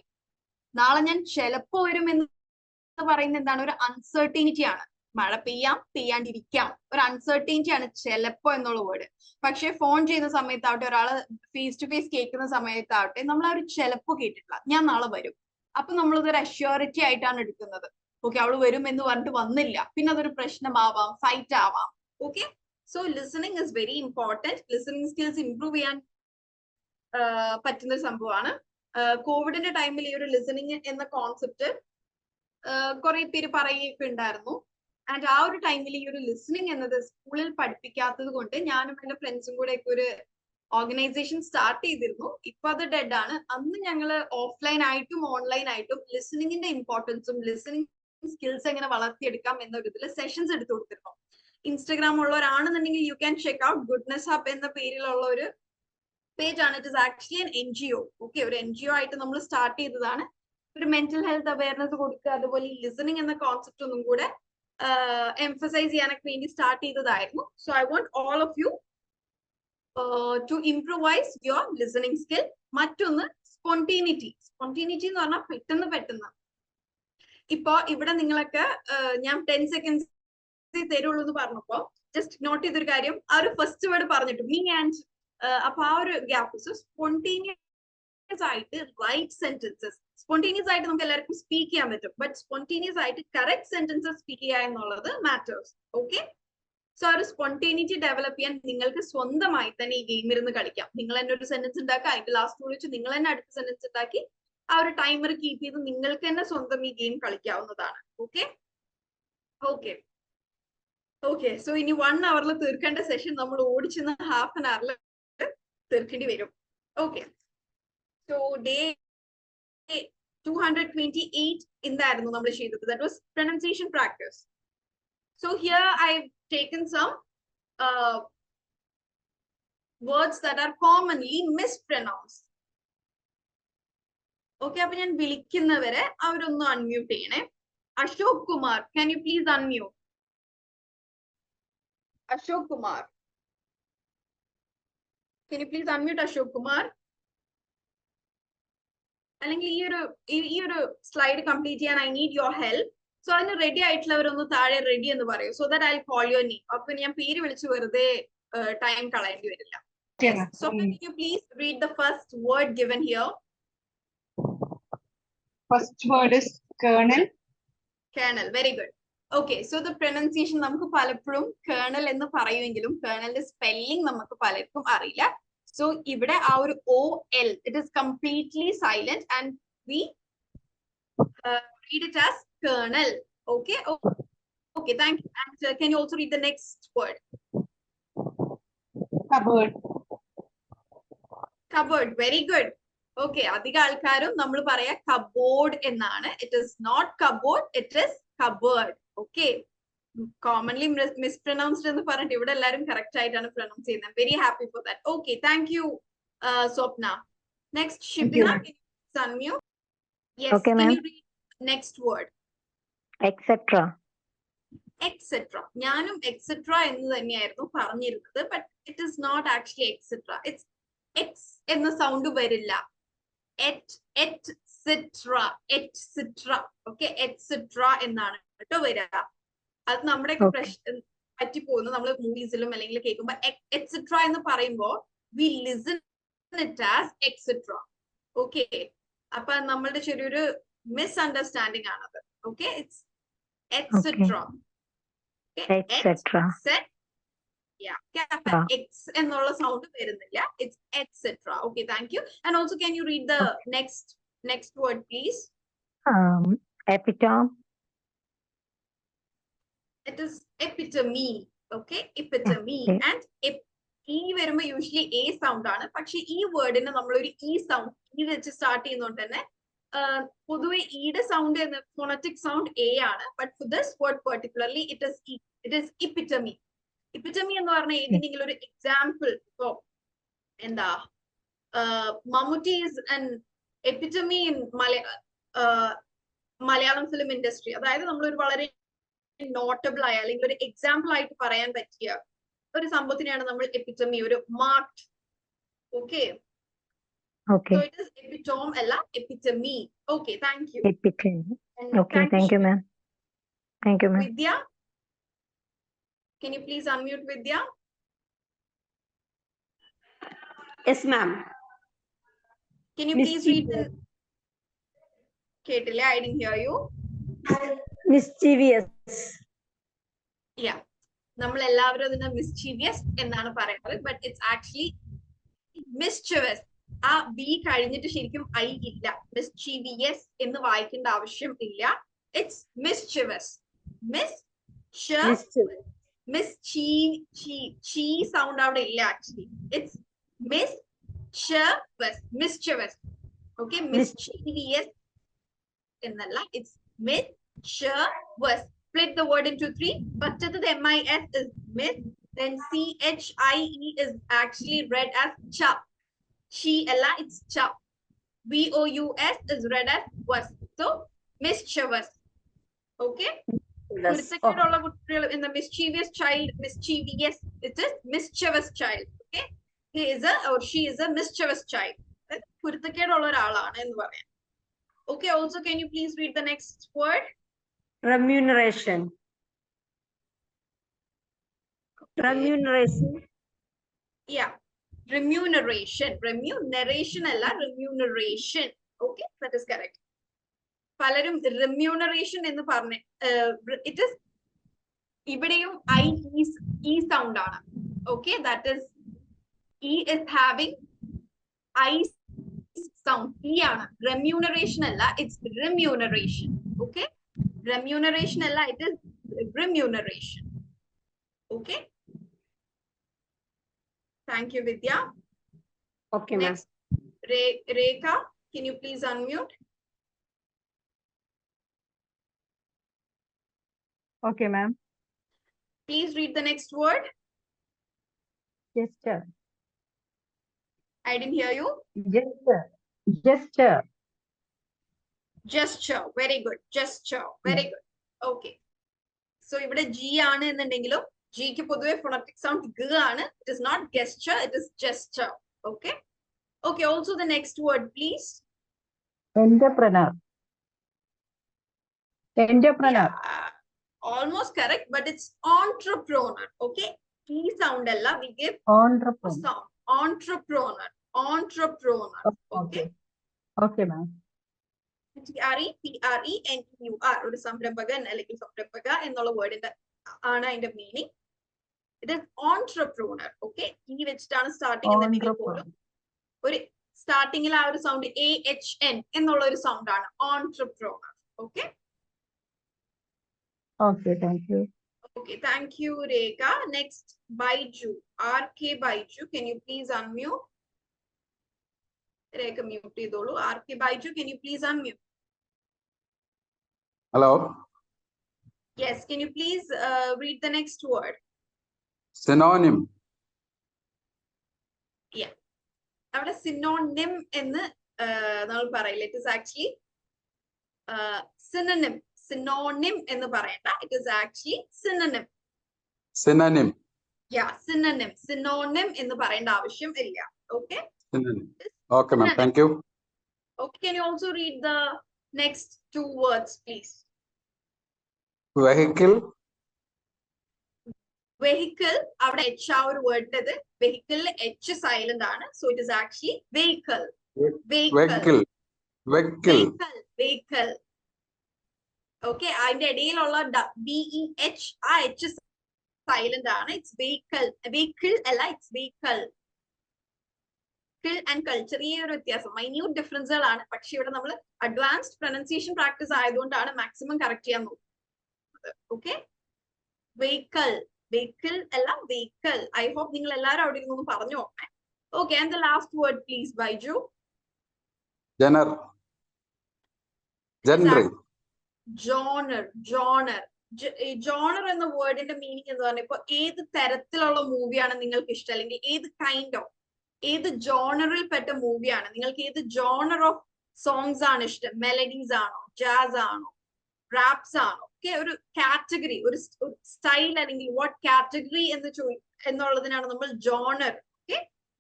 Speaker 1: നാളെ ഞാൻ ചിലപ്പോ വരും എന്ന് പറയുന്നത് എന്താണ്? ഒരു അൺസർട്ടനിറ്റി ആണ്. മഴ പെയ്യാണ്ടിരിക്കാം, ഒരു അൺസർട്ടനിറ്റി ആണ് ചിലപ്പോ എന്നുള്ള വേർഡ്. പക്ഷെ ഫോൺ ചെയ്യുന്ന സമയത്താവട്ടെ, ഒരാള് ഫേസ് ടു ഫേസ് കേൾക്കുന്ന സമയത്താവട്ടെ, നമ്മൾ ആ ഒരു ചിലപ്പോ കേട്ടിട്ടില്ല, ഞാൻ നാളെ വരും. അപ്പൊ നമ്മളിതൊരു അഷ്യൂരിറ്റി ആയിട്ടാണ് എടുക്കുന്നത്. ഓക്കെ, അവള് വരും എന്ന് പറഞ്ഞിട്ട് വന്നില്ല, പിന്നെ അതൊരു പ്രശ്നമാവാം, ഫൈറ്റ് ആവാം. Okay, so listening is very important. Listening skills improve ചെയ്യാൻ പറ്റുന്ന ഒരു സംഭവമാണ്. കോവിഡിന്റെ ടൈമിൽ ഈ ഒരു ലിസണിങ് എന്ന കോൺസെപ്റ്റ് കുറെ പേര് പറയുകയൊക്കെ ഉണ്ടായിരുന്നു. ആൻഡ് ആ ഒരു ടൈമിൽ ഈ ഒരു ലിസണിങ് എന്നത് സ്കൂളിൽ പഠിപ്പിക്കാത്തത് കൊണ്ട് ഞാനും എന്റെ ഫ്രണ്ട്സും കൂടെ ഒക്കെ ഒരു ഓർഗനൈസേഷൻ സ്റ്റാർട്ട് ചെയ്തിരുന്നു. ഇപ്പൊ അത് ഡെഡ് ആണ്. അന്ന് ഞങ്ങള് ഓഫ്ലൈൻ ആയിട്ടും ഓൺലൈൻ ആയിട്ടും ലിസണിങ്ങിന്റെ ഇമ്പോർട്ടൻസും ലിസണിങ് സ്കിൽസ് എങ്ങനെ വളർത്തിയെടുക്കാം എന്നൊരു ഇതിൽ സെഷൻസ് എടുത്തു കൊടുത്തിരുന്നു. ഇൻസ്റ്റഗ്രാം ഉള്ളവരാണെന്നുണ്ടെങ്കിൽ you can check out Goodness Hub എന്ന പേരിലുള്ള ഒരു പേജ് ആണ്. It is actually an NGO. ഓക്കെ, ഒരു NGO ആയിട്ട് നമ്മൾ സ്റ്റാർട്ട് ചെയ്തതാണ്. ഒരു മെന്റൽ ഹെൽത്ത് അവയർനെസ് കൊടുക്കുക, അതുപോലെ ഈ ലിസണിങ് എന്ന കോൺസെപ്റ്റ് ഒന്നും കൂടെ എംഫസൈസ് ചെയ്യാനൊക്കെ വേണ്ടി സ്റ്റാർട്ട് ചെയ്തതായിരുന്നു. So I want all of you to improvise your listening skill. മറ്റൊന്ന് സ്പോണ്ടേനിറ്റി. സ്പോണ്ടേനിറ്റി എന്ന് പറഞ്ഞാൽ പെട്ടെന്ന് ഇപ്പൊ ഇവിടെ നിങ്ങളൊക്കെ ഞാൻ 10 seconds തരുള്ളൂ എന്ന് പറഞ്ഞപ്പോ ജസ്റ്റ് നോട്ട് ചെയ്തൊരു കാര്യം, ആ ഒരു ഫസ്റ്റ് വേർഡ് പറഞ്ഞിട്ട് മീ ആൻഡ് അപ്പൊ ആ ഒരു ഗ്യാപ്പ്. സോ സ്പോണ്ടേനിയസ് ആയിട്ട് റൈറ്റ് സെന്റൻസസ്, സ്പോണ്ടേനിയസ് ആയിട്ട് നമുക്ക് എല്ലാവർക്കും സ്പീക്ക് ചെയ്യാൻ പറ്റും, ബട്ട് സ്പോണ്ടേനിയസ് ആയിട്ട് കറക്റ്റ് സെന്റൻസസ് സ്പീക്ക് ചെയ്യുക എന്നുള്ളത് മാറ്റേഴ്സ്. ഓക്കെ, സോ ആ ഒരു സ്പോണ്ടേനിറ്റി ഡെവലപ്പ് ചെയ്യാൻ നിങ്ങൾക്ക് സ്വന്തമായി തന്നെ ഈ ഗെയിം ഇരുന്ന് കളിക്കാം. നിങ്ങൾ തന്നെ ഒരു സെന്റൻസ് ഉണ്ടാക്കുക, അതിന്റെ ലാസ്റ്റ് വിളിച്ച് നിങ്ങൾ തന്നെ അടുത്ത സെന്റൻസ് ഉണ്ടാക്കി ആ ഒരു ടൈമർ കീപ്പ് ചെയ്ത് നിങ്ങൾക്ക് തന്നെ സ്വന്തം ഈ ഗെയിം കളിക്കാവുന്നതാണ്. Okay okay okay. സോ ഇനി 1 hour തീർക്കേണ്ട സെഷൻ നമ്മൾ ഓടിച്ചെന്ന് ഹാഫ് ആൻ അവറിൽ തീർക്കേണ്ടി വരും. ഓക്കെ. സോ ഡേ 228 എന്തായിരുന്നു നമ്മൾ ചെയ്തത്? That was pronunciation practice. So here I've taken some words that are commonly mispronounced. Okay, അപ്പൊ ഞാൻ വിളിക്കുന്നവരെ അവരൊന്ന് അൺമ്യൂട്ട് ചെയ്യണേ. Ashok Kumar, can you please unmute? Ashok Kumar, can you please unmute Ashok Kumar? അല്ലെങ്കിൽ ഈ ഒരു സ്ലൈഡ് കംപ്ലീറ്റ് ചെയ്യാൻ I need your help. So അതിന് ready ആയിട്ടുള്ളവരൊന്ന് താഴെ റെഡി എന്ന് പറയൂ. So that I call your name. അപ്പൊ ഞാൻ പേര് വിളിച്ച് വെറുതെ ടൈം കളയേണ്ടി വരില്ല. So can you please read the first word given here?
Speaker 5: First word is kernel.
Speaker 1: Kernel, very good. Okay, so the pronunciation നമുക്ക് പലപ്പോഴും കേർണൽ എന്ന് പറയുമെങ്കിലും കേർണലിന്റെ സ്പെല്ലിംഗ് നമുക്ക് പലർക്കും അറിയില്ല. സോ ഇവിടെ ആ ഒരു OL, it is completely silent and we read it as kernel. Okay. Okay, thank you. And can you also read the next word?
Speaker 5: Cupboard.
Speaker 1: Cupboard, very good. Okay, അധിക ആൾക്കാരും നമ്മൾ പറയാ cupboard എന്നാണ്. It is not cupboard, it is cupboard. Okay, commonly mispronounced എന്ന് പറഞ്ഞിട്ട് ഇവിടെ എല്ലാവരും correct ആയിട്ടാണ് pronounce ചെയ്യുന്നത്. Very happy for that. Okay, thank you, Swapna. Next, Shibna, can you unmute? Yes,
Speaker 2: Okay,
Speaker 1: can
Speaker 2: ma'am.
Speaker 1: you read next word?
Speaker 2: etc.
Speaker 1: Etc. ഞാനും etc എന്ന് തന്നെയായിരുന്നു പറഞ്ഞിരുന്നത്, but it is not actually etc. It's x എന്ന sound വരില്ല. etc. Okay, etc എന്നാണ് കേട്ടോ വരിക. അത് നമ്മുടെയൊക്കെ പ്രശ്നം പറ്റിപ്പോകുന്നു. നമ്മൾ മൂവീസിലും അല്ലെങ്കിൽ കേൾക്കുമ്പോ etc എന്ന് പറയുമ്പോൾ we listen it as etc. Okay, അപ്പൊ നമ്മളുടെ ചെറിയൊരു misunderstanding ആണത്. Okay, it's etc. Okay,
Speaker 2: etc.
Speaker 1: Yeah, X എന്നുള്ള സൗണ്ട് വരുന്നില്ല. It's etc. Okay, thank you. And also, can you read the next word, please?
Speaker 2: Epitome.
Speaker 1: It is epitome. Okay, epitome.
Speaker 2: Okay.
Speaker 1: And ഈ വരുമ്പോ usually A sound ആണ്. പക്ഷെ ഈ വേർഡിന് നമ്മളൊരു E sound വെച്ച് start ചെയ്യുന്നോണ്ട് തന്നെ പൊതുവെ ഈയുടെ സൗണ്ട് എന്ന ഫോണറ്റിക് സൗണ്ട് A ആണ്. But for this word particularly it is epitome. Epitome എന്ന് പറഞ്ഞ ഏതെങ്കിലും ഒരു എക്സാമ്പിൾ ഇപ്പോ എന്താ Mammootty is an epitome in Malayalam film industry. അതായത് നമ്മളൊരു വളരെ നോട്ടബിൾ ആയ അല്ലെങ്കിൽ ഒരു എക്സാമ്പിൾ ആയിട്ട് പറയാൻ പറ്റിയ ഒരു സംഭവത്തിനെയാണ് നമ്മൾ എപ്പിറ്റമി, ഒരു mark. Okay,
Speaker 2: Okay.
Speaker 1: so it is epitome അല്ല epitome. Okay, thank you.
Speaker 2: Epitome.
Speaker 1: And
Speaker 2: Okay, thank you, ma'am. Thank you, ma'am.
Speaker 1: Vidya, can you please unmute Vidya?
Speaker 6: Yes, ma'am.
Speaker 1: Can you please read the കേട്ടില്ല, I didn't hear you.
Speaker 6: Mischievous.
Speaker 1: Yeah, നമ്മൾ എല്ലാവരും അതിനെ മിസ്ചീവിയസ് എന്നാണ് പറയുന്നത്, but it's actually മിസ്ചിവസ്. ആ B കഴിഞ്ഞിട്ട് ശരിക്കും I ഇല്ല. മിസ്ചീവിയസ് എന്ന് വായിക്കേണ്ട ആവശ്യം ഇല്ല. ഇറ്റ്സ് മിസ്ചിവസ്. മിസ്ചീ സൗണ്ട് അവിടെ ഇല്ല ആക്ച്വലി. ഇറ്റ്സ് മിസ്ചിവസ്. ഓക്കെ, മിസ്ചീവിയസ് എന്നല്ല, it's മിസ്ചിവസ്. Split the word into 3. First of the MIS is miss, then CHIE is actually read as cha. She ella, it's cha. VOUS is read as was. So mischievous. Okay. In the mischievous child, mischievous, it is mischievous child. Okay. He is or she is a mischievous child. Okay. Also, can you please read the next word?
Speaker 6: Remuneration. Remuneration.
Speaker 1: Yeah, remuneration. Remuneration alla, remuneration. Okay, that is correct. പലരും remuneration എന്ന് പറഞ്ഞ it is ഇവിടെയും I E sound ആണ്. Okay, that is E is having I sound. E ആണ്. Remuneration അല്ല, it's remuneration. Okay, remuneration അല്ല, it is remuneration. Okay, thank you, Vidya.
Speaker 6: Okay, ma'am.
Speaker 1: Next, Rekha, can you please unmute?
Speaker 7: Okay, ma'am.
Speaker 1: Please read the next word.
Speaker 7: Gesture.
Speaker 1: I didn't hear you.
Speaker 7: Gesture. Gesture.
Speaker 1: Gesture. Very good. Gesture. Very good. Okay. So ഇവിടെ G ആണ് എന്നുണ്ടെങ്കിലും G ക്ക് പൊതുവെ phonetic sound G ആണ്. It is not gesture, it is gesture. Okay. Okay, also the next word, please.
Speaker 7: Entrepreneur. Entrepreneur.
Speaker 1: Yeah, almost correct, but it's entrepreneur. Okay. E sound alla, we give
Speaker 7: Entrepreneur.
Speaker 1: sound. Entrepreneur. Entrepreneur. Okay.
Speaker 7: Okay, ma'am.
Speaker 1: TREPRENEUR ഒരു സംരംഭകൻ അല്ലെങ്കിൽ സംരംഭക എന്നുള്ള വേർഡിന്റെ ആണ് അതിന്റെ meaning. It is entrepreneur. Okay, ഈ വെച്ചിട്ടാണ് starting എന്നുണ്ടെങ്കിൽ പോലും ഒരു സ്റ്റാർട്ടിംഗിൽ ആ ഒരു സൗണ്ട് AHN എന്നുള്ള ഒരു സൗണ്ട് ആണ് entrepreneur. Okay.
Speaker 7: Okay, thank you.
Speaker 1: Okay, thank you, Rekha. Next, Baiju. RK Baiju, can you please unmute? Rekha mute ചെയ്തോളൂ. RK Baiju, can you please unmute?
Speaker 10: Hello.
Speaker 1: Yes, can you please read the next word?
Speaker 10: Synonym.
Speaker 1: Yeah. അവിടെ synonym എന്ന് നമ്മൾ പറയില്ല. It is actually synonym. Synonym എന്ന് പറയണ്ട. It is actually synonym.
Speaker 10: Synonym.
Speaker 1: Yeah, synonym. Synonym എന്ന് പറയേണ്ട ആവശ്യം ഇല്ല. Okay.
Speaker 10: Synonym. Okay, ma'am. Thank you.
Speaker 1: Okay, can you also read the next two words, please?
Speaker 10: Vehicle.
Speaker 1: Vehicle. അവിടെ H ആ ഒരു word ഇത്. Vehicle H silent ആണ്. So it is actually vehicle.
Speaker 10: Vehicle. Vehicle.
Speaker 1: Vehicle. Okay, അതിന്റെ ഇടയിലുള്ള BEH ആ H silent ആണ്. It's vehicle. Vehicle അല്ല, it's vehicle. And culture ഈ ഒരു വ്യത്യാസം മൈന്യൂട്ട് ഡിഫറൻസുകളാണ്. പക്ഷെ ഇവിടെ നമ്മൾ അഡ്വാൻസ്ഡ് പ്രൊനൗൺസിയേഷൻ പ്രാക്ടീസ് ആയതുകൊണ്ടാണ് മാക്സിമം കറക്റ്റ് ചെയ്യാൻ നോക്കുന്നത്. Okay, vehicle. വെഹിക്കിൾ അല്ല, വെഹിക്കിൾ. ഐ ഹോപ്പ് നിങ്ങൾ എല്ലാവരും അവിടെ ഇരുന്ന് പറഞ്ഞു നോക്കണേ. Okay, and the last word please, Baiju.
Speaker 10: Genre. Genre.
Speaker 1: Genre. Genre. Genre എന്ന വേർഡിന്റെ മീനിങ് എന്ന് പറഞ്ഞാൽ ഇപ്പൊ ഏത് തരത്തിലുള്ള മൂവിയാണ് നിങ്ങൾക്ക് ഇഷ്ടം, അല്ലെങ്കിൽ ഏത് കൈൻഡ് ഓഫ്, ഏത് ജോണറിൽ പെട്ട മൂവിയാണ് നിങ്ങൾക്ക്, ഏത് ജോണർ ഓഫ് സോങ്സ് ആണ് ഇഷ്ടം, മെലഡീസ് ആണോ, ജാസ് ആണോ, റാപ്സ് ആണോ, ഒക്കെ ഒരു കാറ്റഗറി, ഒരു സ്റ്റൈൽ, അല്ലെങ്കിൽ വാട്ട് കാറ്റഗറി എന്നുള്ളതിനാണ് നമ്മൾ genre. Okay,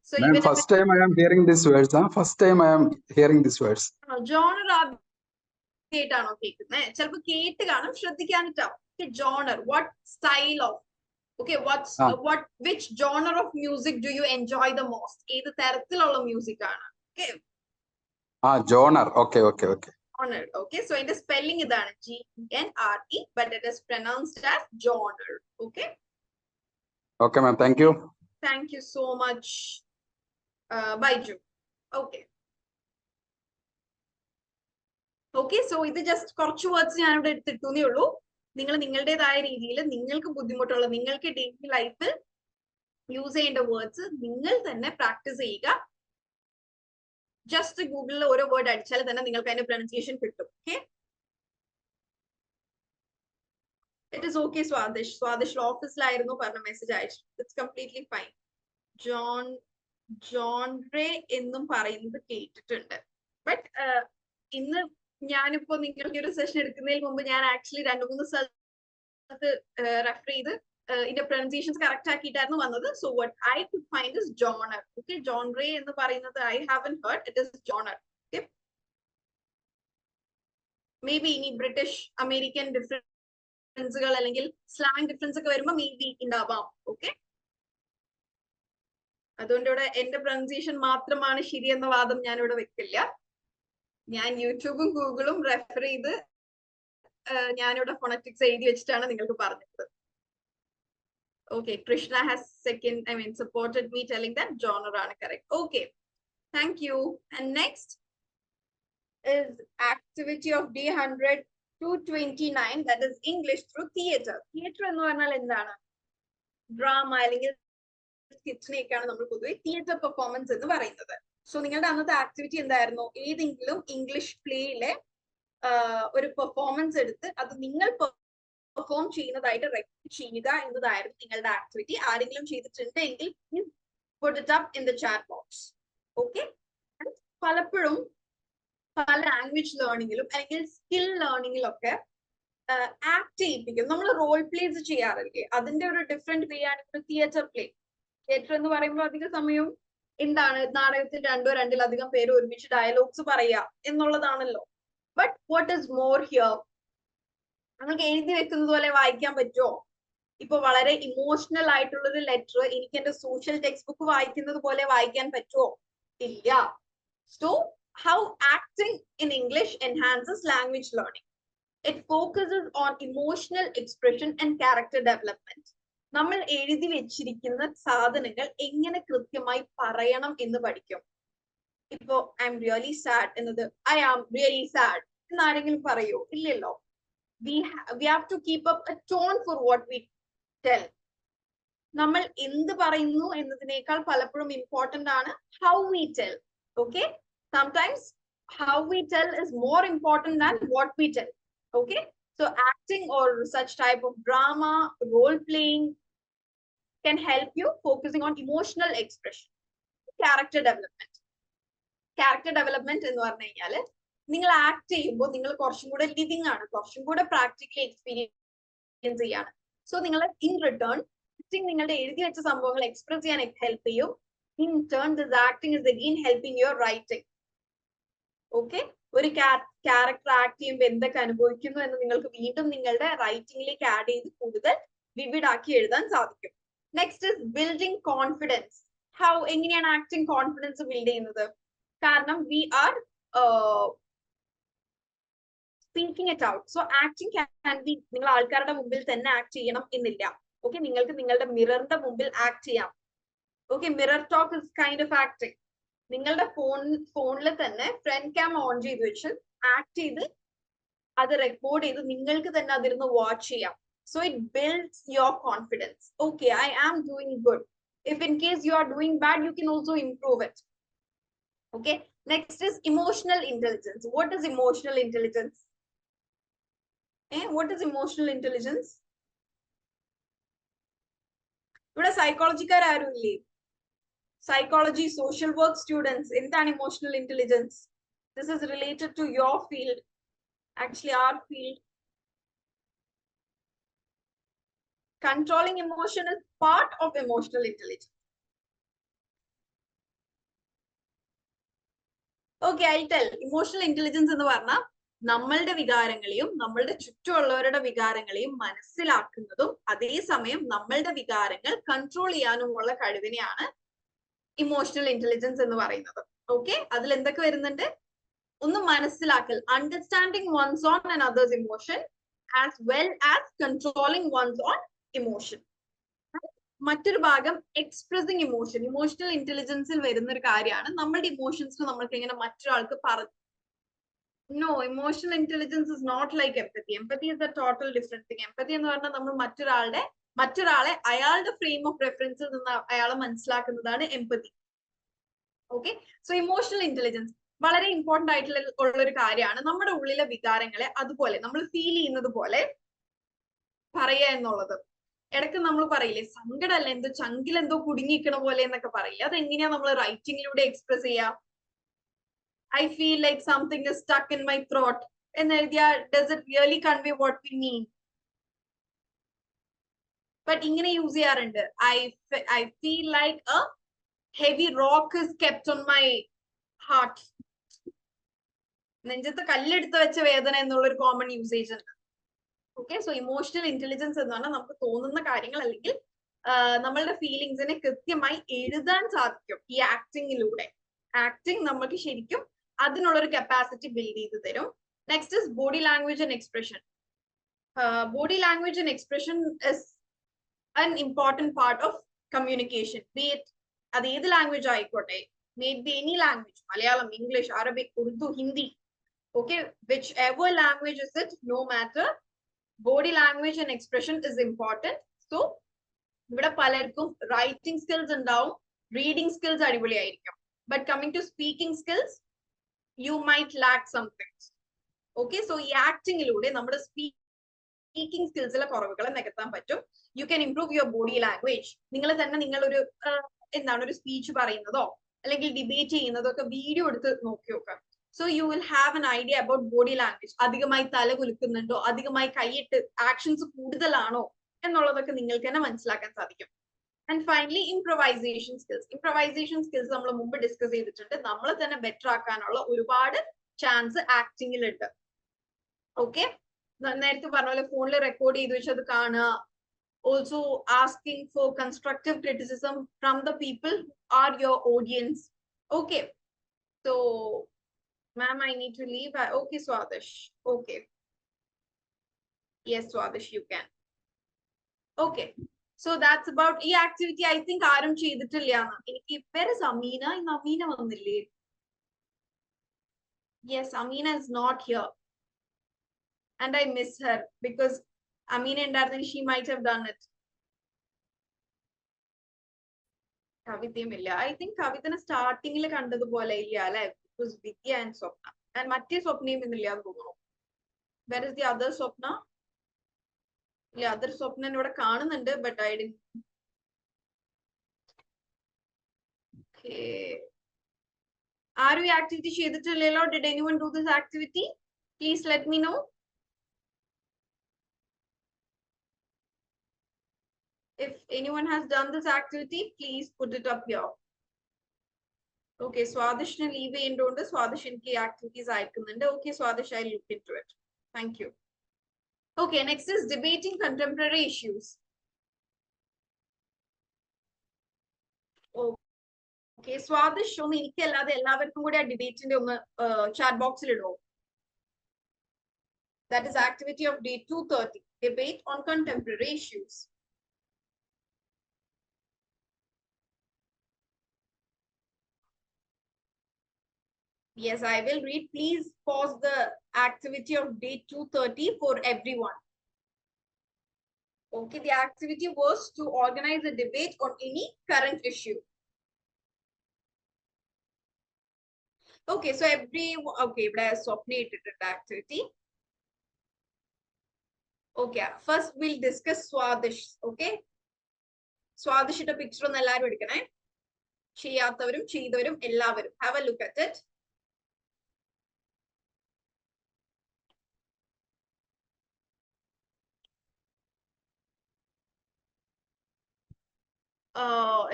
Speaker 1: so
Speaker 10: First time I am hearing these words. First time I am hearing these words.
Speaker 1: Genre ആണോ കേൾക്കുന്നത്? ചിലപ്പോ കേട്ട് കാണും, ശ്രദ്ധിക്കാനിട്ടാവും. Genre, what style of, okay, which genre of music do you enjoy the most? ഏത് തരത്തിലുള്ള music ആണ്? Okay,
Speaker 10: Genre. Okay.
Speaker 1: genre. Okay, so the spelling ഇതാണ് GENRE, but it is pronounced as genre. Okay.
Speaker 10: Okay, ma'am. Thank you.
Speaker 1: Thank you so much, Baiju. Okay. Okay, so ഇത് just കുറച്ച് words ഞാൻ ഇവിടെ എടുത്തിട്ടേ ഉള്ളൂ. നിങ്ങൾ നിങ്ങളുടേതായ രീതിയിൽ നിങ്ങൾക്ക് ബുദ്ധിമുട്ടുള്ള, നിങ്ങൾക്ക് ഡെയിലി ലൈഫിൽ യൂസ് ചെയ്യേണ്ട വേർഡ്സ് നിങ്ങൾ തന്നെ പ്രാക്ടീസ് ചെയ്യുക. ജസ്റ്റ് ഗൂഗിളിൽ ഓരോ വേർഡ് അടിച്ചാൽ തന്നെ നിങ്ങൾക്ക് അതിന്റെ പ്രൊനൗൺസിയേഷൻ കിട്ടും. Okay, it is okay. സ്വാദിഷ് ഓഫീസിലായിരുന്നു പറഞ്ഞ മെസ്സേജ് അയച്ചു. It's completely fine. ജോൺറേ എന്നും പറയുന്നത് കേട്ടിട്ടുണ്ട്. ബട്ട് ഇന്ന് ഞാനിപ്പോ നിങ്ങൾക്ക് ഒരു സെഷൻ എടുക്കുന്നതിന് മുമ്പ് ഞാൻ ആക്ച്വലി 2-3 സ്ഥലത്ത് റെഫർ ചെയ്ത് ഇതിന്റെ പ്രൊനൗൺസിയേഷൻസ് കറക്റ്റ് ആക്കിയിട്ടായിരുന്നു വന്നത്. So what I could find is genre. Okay, genre എന്ന് പറയുന്നത് I haven't heard, it is genre. Okay, maybe ഇനി ബ്രിട്ടീഷ് അമേരിക്കൻ ഡിഫറൻസുകൾ അല്ലെങ്കിൽ സ്ലാങ് ഡിഫറൻസ് ഒക്കെ വരുമ്പോൾ മേ ബി ഉണ്ടാവാം. ഓക്കെ, അതുകൊണ്ട് ഇവിടെ എന്റെ പ്രൊനൗൺസിയേഷൻ മാത്രമാണ് ശരിയെന്ന വാദം ഞാൻ ഇവിടെ വെക്കില്ല. ഞാൻ യൂട്യൂബും ഗൂഗിളും റെഫർ ചെയ്ത് ഞാനിവിടെ ഫോണറ്റിക്സ് എഴുതി വെച്ചിട്ടാണ് നിങ്ങൾക്ക് പറഞ്ഞത്. Okay, Krishna has supported me telling that genre ആണ് correct. Okay, thank you. And next is activity of day 100 to 29, that is English through theatre. Theatre എന്ന് പറഞ്ഞാൽ എന്താണ്? ഡ്രാമ അല്ലെങ്കിൽ സ്കിറ്റ്സിനെയൊക്കെയാണ് നമ്മൾ പൊതുവെ തിയേറ്റർ പെർഫോമൻസ് എന്ന് പറയുന്നത്. സോ നിങ്ങളുടെ അന്നത്തെ ആക്ടിവിറ്റി എന്തായിരുന്നു? ഏതെങ്കിലും ഇംഗ്ലീഷ് പ്ലേയിലെ ഒരു പെർഫോമൻസ് എടുത്ത് അത് നിങ്ങൾ പെർഫോം ചെയ്യുന്നതായിട്ട് റെക്കോർഡ് ചെയ്യുക എന്നതായിരുന്നു നിങ്ങളുടെ ആക്ടിവിറ്റി. ആരെങ്കിലും ചെയ്തിട്ടുണ്ടെങ്കിൽ put it up in the chat box. Okay? പലപ്പോഴും പല ലാംഗ്വേജ് ലേണിംഗിലും അല്ലെങ്കിൽ സ്കിൽ ലേണിംഗിലും ഒക്കെ ആക്ട് ചെയ്യിപ്പിക്കും. നമ്മൾ റോൾ പ്ലേസ് ചെയ്യാറില്ലേ? അതിന്റെ ഒരു ഡിഫറെന്റ് വേ ആണ് ഇപ്പോൾ തിയേറ്റർ പ്ലേ. തിയേറ്റർ എന്ന് പറയുമ്പോൾ അധിക സമയവും എന്താണ്, നാടകത്തിൽ രണ്ടിലധികം പേര് ഒരുമിച്ച് ഡയലോഗ്സ് പറയുക എന്നുള്ളതാണല്ലോ. But what is more here? നമുക്ക് എഴുതി വെക്കുന്നത് പോലെ വായിക്കാൻ പറ്റുമോ? ഇപ്പൊ വളരെ ഇമോഷണൽ ആയിട്ടുള്ള ഒരു ലെറ്റർ എനിക്ക് എന്റെ സോഷ്യൽ ടെക്സ്റ്റ് ബുക്ക് വായിക്കുന്നത് പോലെ വായിക്കാൻ പറ്റുമോ? ഇല്ല. So how acting in English enhances language learning. It focuses on emotional expression and character development. നമ്മൾ എഴുതി വെച്ചിരിക്കുന്ന സാധനങ്ങൾ എങ്ങനെ കൃത്യമായി പറയണം എന്ന് പഠിക്കും. ഇപ്പോ ഐ എം റിയലി സാഡ് എന്നത് ഐ ആം റിയലി സാഡ് എന്നാരെങ്കിലും പറയോ? ഇല്ലല്ലോ. We have to keep up a tone for what we tell. നമ്മൾ എന്ത് പറയുന്നു എന്നതിനേക്കാൾ പലപ്പോഴും ഇമ്പോർട്ടന്റ് ആണ് how we tell. Okay? Sometimes how we tell is more important than what we tell. Okay? So acting or such type of drama, role playing can help you focusing on emotional expression. Character development. Character development എന്ന് പറഞ്ഞു കഴിഞ്ഞാൽ നിങ്ങൾ act ചെയ്യുമ്പോൾ നിങ്ങൾ കുറച്ചും കൂടെ living ആണ്, കുറച്ചും കൂടെ പ്രാക്ടിക്കലി എക്സ്പീരിയൻസ് ചെയ്യാണ്. സോ നിങ്ങൾ ഇൻ റിട്ടേൺ നിങ്ങളുടെ എഴുതി വെച്ച സംഭവങ്ങൾ എക്സ്പ്രസ് ചെയ്യാൻ ഹെൽപ്പ് ചെയ്യും. In turn this acting is again helping your writing. Okay? ഒരു ക്യാരക്ടർ ആക്ട് ചെയ്യുമ്പോൾ എന്തൊക്കെ അനുഭവിക്കുന്നു എന്ന് നിങ്ങൾക്ക് വീണ്ടും നിങ്ങളുടെ റൈറ്റിംഗിലേക്ക് ആഡ് ചെയ്ത് കൂടുതൽ വിവിഡ് ആക്കി എഴുതാൻ സാധിക്കും. Next is building confidence. How? എങ്ങനെയാണ് ആക്ടിങ് കോൺഫിഡൻസ് ബിൽഡ് ചെയ്യുന്നത്? കാരണം we are speaking it out. So acting can be നിങ്ങൾ ആൾക്കാരുടെ മുമ്പിൽ തന്നെ ആക്ട് ചെയ്യണം എന്നില്ല. ഓക്കെ? നിങ്ങൾക്ക് നിങ്ങളുടെ മിററിന്റെ മുമ്പിൽ ആക്ട് ചെയ്യാം. Okay? Mirror talk is kind of acting. നിങ്ങളുടെ ഫോണിൽ തന്നെ ഫ്രണ്ട് ക്യാം ഓൺ ചെയ്ത് വെച്ച് ആക്ട് ചെയ്ത് അത് റെക്കോർഡ് ചെയ്ത് നിങ്ങൾക്ക് തന്നെ അതിരുന്ന് വാച്ച് ചെയ്യാം. So it builds your confidence. Okay, I am doing good. If in case you are doing bad, you can also improve it. Okay, next is emotional intelligence. What is emotional intelligence? What is emotional intelligence? ഇവിടെ സൈക്കോളജിക്കാർ ആരും ഇല്ലേ? Psychology, social work students, എന്താണ് emotional intelligence? This is related to your field, actually our field. Controlling emotion is part of emotional intelligence. Okay, I'll tell. Emotional intelligence എന്ന് പറഞ്ഞാൽ നമ്മളുടെ വികാരങ്ങളെയും നമ്മളുടെ ചുറ്റുമുള്ളവരുടെ വികാരങ്ങളെയും മനസ്സിലാക്കുന്നതും അതേസമയം നമ്മളുടെ വികാരങ്ങൾ കൺട്രോൾ ചെയ്യാനുമുള്ള കഴിവിനെയാണ് ഇമോഷണൽ ഇന്റലിജൻസ് എന്ന് പറയുന്നത്. ഓക്കെ? അതിൽ എന്തൊക്കെ വരുന്നുണ്ട്? ഒന്ന് മനസ്സിലാക്കൽ, understanding one's own and others emotion as well as controlling one's own emotion. മറ്റൊരു ഭാഗം എക്സ്പ്രസിങ് ഇമോഷൻ. ഇമോഷണൽ ഇന്റലിജൻസിൽ വരുന്ന ഒരു കാര്യമാണ് നമ്മളുടെ ഇമോഷൻസ് നമ്മൾക്ക് എങ്ങനെ മറ്റൊരാൾക്ക് പറഞ്ഞു. No, emotional intelligence is not like empathy. Empathy is a total different thing. Empathy എന്ന് പറഞ്ഞാൽ നമ്മൾ മറ്റൊരാളെ അയാളുടെ ഫ്രെയിം ഓഫ് റെഫറൻസിൽ നിന്ന് അയാളെ മനസ്സിലാക്കുന്നതാണ് empathy. Okay? So emotional intelligence വളരെ ഇമ്പോർട്ടന്റ് ആയിട്ടുള്ള ഒരു കാര്യമാണ്. നമ്മുടെ ഉള്ളിലെ വികാരങ്ങളെ അതുപോലെ നമ്മൾ ഫീൽ ചെയ്യുന്നത് പോലെ പറയുക എന്നുള്ളത്. ഇടയ്ക്ക് നമ്മൾ പറയില്ലേ, സങ്കടമല്ല, എന്തോ ചങ്കിലെന്തോ കുടുങ്ങിക്കണ പോലെ എന്നൊക്കെ പറയില്ലേ? അതെങ്ങനെയാ നമ്മൾ റൈറ്റിംഗിലൂടെ എക്സ്പ്രസ് ചെയ്യാ? I feel like something is stuck in my throat എന്ന് എഴുതിയാൽ does it really convey what we mean? But ഇങ്ങനെ യൂസ് ചെയ്യാറുണ്ട്. I feel like A heavy rock is kept on my heart. നെഞ്ചത്ത് കല്ലെടുത്ത് വെച്ച വേദന എന്നുള്ളൊരു കോമൺ യൂസേജ് ഉണ്ട്. ഓക്കെ? സോ ഇമോഷണൽ ഇന്റലിജൻസ് എന്ന് പറഞ്ഞാൽ നമുക്ക് തോന്നുന്ന കാര്യങ്ങൾ അല്ലെങ്കിൽ നമ്മളുടെ ഫീലിങ്സിനെ കൃത്യമായി എഴുതാൻ സാധിക്കും ഈ ആക്ടിങ്ങിലൂടെ. ആക്ടിങ് നമുക്ക് ശരിക്കും അതിനുള്ളൊരു കപ്പാസിറ്റി ബിൽഡ് ചെയ്ത് തരും. Next is body language and expression. Body language and expression is an important part of communication, be it at the language maybe any language, Malayalam, English, Arabic, Urdu, Hindi. Okay, whichever language is it, no matter, body language and expression is important. So ഇവിടെ പലർക്കും writing skills ഉണ്ടാവും, reading skills അടിപൊളിയായിരിക്കും, but coming to speaking skills you might lack some things. Okay, so ഈ ആക്ടിങ്ങിലൂടെ നമ്മുടെ speaking സ്കിൽസിലെ കുറവുകൾ നികത്താൻ പറ്റും. You can improve your body language. നിങ്ങൾ തന്നെ നിങ്ങളൊരു എന്താണ് ഒരു സ്പീച്ച് പറയുന്നതോ അല്ലെങ്കിൽ ഡിബേറ്റ് ചെയ്യുന്നതോ ഒക്കെ വീഡിയോ എടുത്ത് നോക്കി നോക്കാം. So you will have an idea about body language. അധികമായി തല കുലുക്കുന്നുണ്ടോ, അധികമായി കൈയിട്ട് ആക്ഷൻസ് കൂടുതലാണോ എന്നുള്ളതൊക്കെ നിങ്ങൾക്ക് തന്നെ മനസ്സിലാക്കാൻ സാധിക്കും. And finally improvisation skills. Improvisation skills നമ്മൾ മുമ്പ് ഡിസ്കസ് ചെയ്തിട്ടുണ്ട്. നമ്മളെ തന്നെ ബെറ്റർ ആക്കാനുള്ള ഒരുപാട് ചാൻസ് ആക്ടിങ്ങിൽ ഉണ്ട്. ഓക്കെ, നേരത്തെ പറഞ്ഞ പോലെ ഫോണിൽ റെക്കോർഡ് ചെയ്ത് വെച്ച് അത് കാണുക. Also asking for constructive criticism from the people who are your audience. Okay, so ma'am, I need to leave. Okay, Swadish. Okay. Yes, Swadish, you can. Okay, so that's about the activity. I think Aram cheyiditilla. Where is Amina? Amina vandille. Yes, Amina is not here. And I miss her because Amina and Dardan, she might have done it. Kavithayamilla. I think Kavithana starting il kandadupole illa alle. It was Vidya and Swapna. And Matte Swapnayum innilla thonunu. Where is the other Swapna? The other Swapna ivada കാണുന്നുണ്ട്, but I didn't. Okay. Are you activity ചെയ്തിട്ടില്ലല്ലോ? Did anyone do this activity? Please let me know. If anyone has done this activity, please put it up here. Okay, Swadish ne leave endondu Swadish inki activities aayikkunnundu. Okay, Swadish, I'll look into it. Thank you. Okay, next is debating contemporary issues. Okay, Swadish, ഒന്ന് എനിക്കല്ലാതെ എല്ലാവർക്കും കൂടി ആ ഡിബേറ്റിന്റെ ഒന്ന് chat box il ഇടുവോ? That is activity of day 230, debate on contemporary issues. Yes, I will read. Please pause the activity of day 230 for everyone. Okay, the activity was to organize a debate on any current issue. Okay, so okay, but I submitted the activity. Okay, first we'll discuss Swadish. Okay, Swadish ita picture on ellarum edukane. Cheyathavarum cheydavarum ellavarum have a look at it.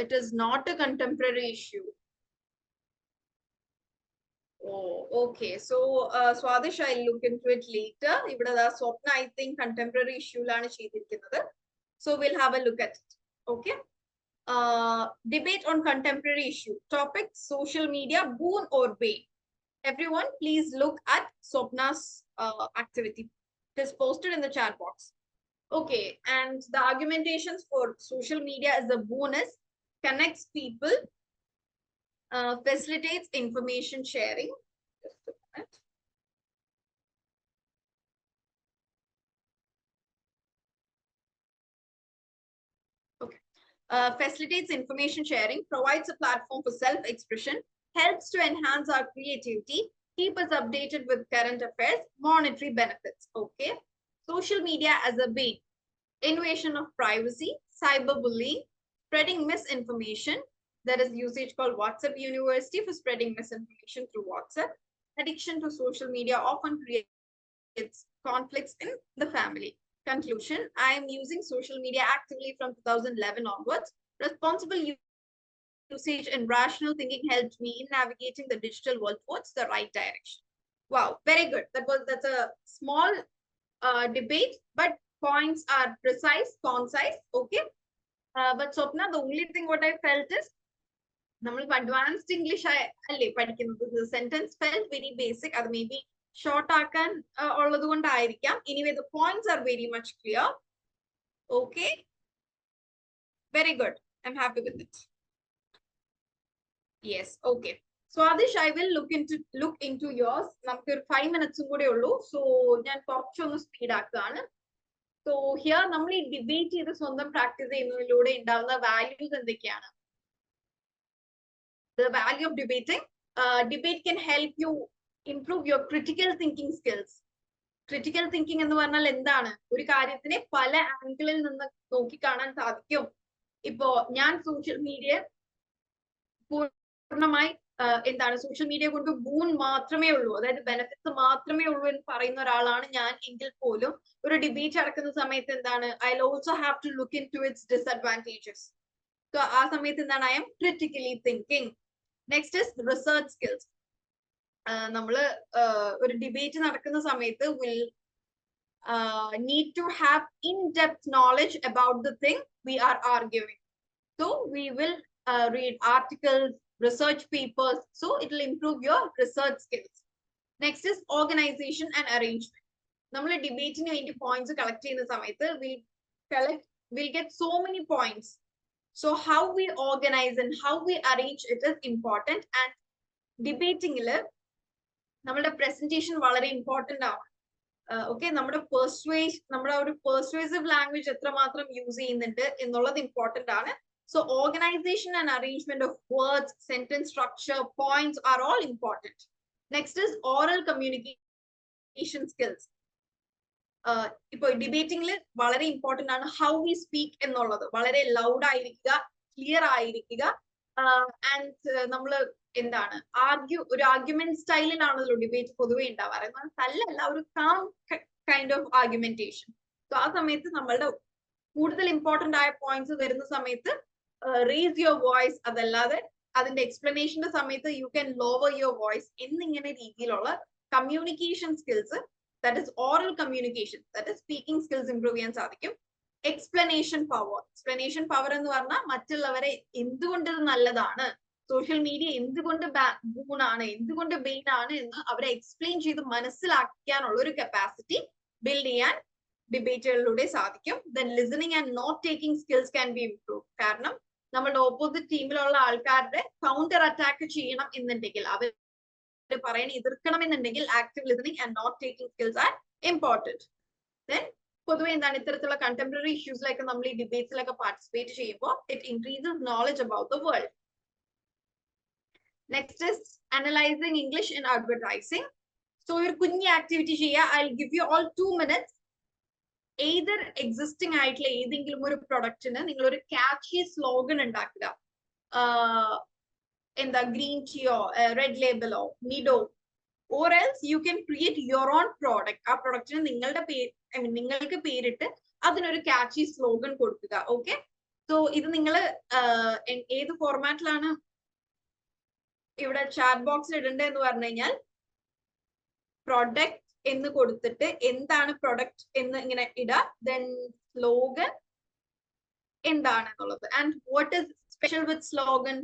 Speaker 1: It is not a contemporary issue. Oh, okay. So, Swadish, I'll look into it later. Ivada da Swapna, I think contemporary issue lana cheyidirikkannathu. So we'll have a look at it. Okay. Debate on contemporary issue. Topic: social media, boon or bane. Everyone, please look at Swapna's activity. It is posted in the chat box. Okay, and the argumentations for social media as a bonus connects people, facilitates information sharing. Just a minute. Okay, facilitates information sharing, provides a platform for self-expression, helps to enhance our creativity, keep us updated with current affairs, monetary benefits. Okay. Social media as a bane: invasion of privacy, cyberbullying, spreading misinformation. There is usage called WhatsApp University for spreading misinformation through WhatsApp. Addiction to social media often creates conflicts in the family. Conclusion: I am using social media actively from 2011 onwards. Responsible usage and rational thinking helped me in navigating the digital world towards the right direction. Wow, very good. That's a small debate, but points are precise, concise. Okay. But Swapna, the only thing what I felt is advanced English the sentence felt very basic. That maybe short anyway, the points are very much clear. Okay. Very good. I'm happy with it. Yes, okay. So Adish, I will look into yours. നമുക്ക് ഒരു 5 minutes കൂടെ ഉള്ളൂ. So ഞാൻ കുറച്ചൊന്ന് speed ആക്കുകയാണ്. So here നമ്മൾ ഈ debate ചെയ്ത് സ്വന്തം പ്രാക്ടീസ് ചെയ്യുന്നതിലൂടെ ഉണ്ടാവുന്ന വാല്യൂസ് എന്തൊക്കെയാണ്? The value of debating. Debate can help you improve your critical thinking skills. Critical thinking എന്ന് പറഞ്ഞാൽ എന്താണ്? ഒരു കാര്യത്തിനെ പല ആംഗിളിൽ നിന്ന് നോക്കി കാണാൻ സാധിക്കും. ഇപ്പോ ഞാൻ സോഷ്യൽ മീഡിയ പൂർണ്ണമായി എന്താണ് സോഷ്യൽ മീഡിയ കൊണ്ട് ഗുൺ മാത്രമേ ഉള്ളൂ, അതായത് ബെനിഫിറ്റ്സ് മാത്രമേ ഉള്ളൂ എന്ന് പറയുന്ന ഒരാളാണ് ഞാൻ എങ്കിൽ പോലും ഒരു ഡിബേറ്റ് നടക്കുന്ന സമയത്ത് എന്താണ് I also have to look into its disadvantages. So ആ സമയത്ത് എന്താണ് I'm critically thinking. Next is research skills. നമ്മള് ഒരു ഡിബേറ്റ് നടക്കുന്ന സമയത്ത് will need to have in-depth knowledge about the thing we are arguing. So we will read articles, research papers, so it will improve your research skills. Next is organization and arrangement. നമ്മൾ ഡിബേറ്റിന് വേണ്ടി points collect ചെയ്യുന്ന സമയത്ത് we'll get so many points. So how we organize and how we arrange it is important. And debating-ൽ നമ്മുടെ presentation വളരെ important ആണ്. Okay, നമ്മുടെ ഒരു persuasive language എത്രമാത്രം യൂസ് ചെയ്യുന്നുണ്ട് എന്നുള്ളത് ഇമ്പോർട്ടന്റ് ആണ്. So organization and arrangement of words, sentence structure, points are all important. Next is oral communication skills. ഇപ്പോൾ ഡിബേറ്റിംഗിൽ വളരെ ഇമ്പോർട്ടന്റ് ആണ് ഹൗ വി സ്പീക്ക് എന്നുള്ളത്. വളരെ ലൗഡ് ആയിരിക്കുക, ക്ലിയർ ആയിരിക്കുക. ആൻഡ് നമ്മൾ എന്താണ് ഒരു ആർഗ്യുമെന്റ് സ്റ്റൈലിലാണല്ലോ ഡിബേറ്റ് പൊതുവെ ഉണ്ടാവാറ്. തല്ലല്ല, ഒരു calm kind of argumentation. So ആ സമയത്ത് നമ്മളുടെ കൂടുതൽ ഇമ്പോർട്ടന്റ് ആയ പോയിന്റ്സ് വരുന്ന സമയത്ത് റേസ് യുവർ വോയിസ്, അതല്ലാതെ അതിന്റെ എക്സ്പ്ലനേഷന്റെ സമയത്ത് you can lower your voice എന്നിങ്ങനെ രീതിയിലുള്ള communication skills, that is oral communication, that is speaking skills improve ചെയ്യാൻ സാധിക്കും. എക്സ്പ്ലനേഷൻ പവർ എന്ന് പറഞ്ഞാൽ മറ്റുള്ളവരെ എന്തുകൊണ്ട് ഇത് നല്ലതാണ്, സോഷ്യൽ മീഡിയ എന്തുകൊണ്ട് ഗുണാണ്, എന്തുകൊണ്ട് ബെയിൻ ആണ് എന്ന് അവരെ എക്സ്പ്ലെയിൻ ചെയ്ത് മനസ്സിലാക്കാനുള്ള ഒരു കപ്പാസിറ്റി ബിൽഡ് ചെയ്യാൻ ഡിബേറ്റുകളിലൂടെ സാധിക്കും. Then listening and note taking skills can be improve. കാരണം നമ്മളുടെ ഓപ്പോസിറ്റ് ടീമിലുള്ള ആൾക്കാരുടെ കൗണ്ടർ അറ്റാക്ക് ചെയ്യണം എന്നുണ്ടെങ്കിൽ, അവർ പറയണ എതിർക്കണം എന്നുണ്ടെങ്കിൽ active listening and note taking skills are important. Then പൊതുവെ എന്താണ് ഇത്തരത്തിലുള്ള കണ്ടംപററി ഇഷ്യൂസിലൊക്കെ നമ്മൾ ഈ ഡിബേറ്റ്സിലൊക്കെ പാർട്ടിസിപ്പേറ്റ് ചെയ്യുമ്പോൾ it increases knowledge about the world. Next is analysing English in advertising. So ഒരു കുഞ്ഞി ആക്ടിവിറ്റി ചെയ്യുക. I give you all 2 minutes. Either existing ആയിട്ടുള്ള ഏതെങ്കിലും ഒരു പ്രൊഡക്റ്റിന് നിങ്ങൾ ഒരു ക്യാച്ചി സ്ലോഗൻ ഉണ്ടാക്കുക. എന്താ ഗ്രീൻ ടീയോ റെഡ് ലേബലോ Nido, or else you can create your own product. ആ പ്രൊഡക്റ്റിന് നിങ്ങൾക്ക് പേരിട്ട് അതിനൊരു ക്യാച്ചി സ്ലോഗൻ കൊടുക്കുക. ഓക്കെ, സോ ഇത് നിങ്ങൾ ഏത് ഫോർമാറ്റിലാണ് ഇവിടെ ചാറ്റ് ബോക്സിൽ ഇടേണ്ടതെന്ന് പറഞ്ഞു കഴിഞ്ഞാൽ പ്രൊഡക്റ്റ് എന്ന് കൊടുത്തിട്ട് എന്താണ് പ്രൊഡക്റ്റ് എന്ന് ഇങ്ങനെ ഇടുക. ദെൻ സ്ലോഗൻ എന്താണെന്നുള്ളത്. And what is special with slogan?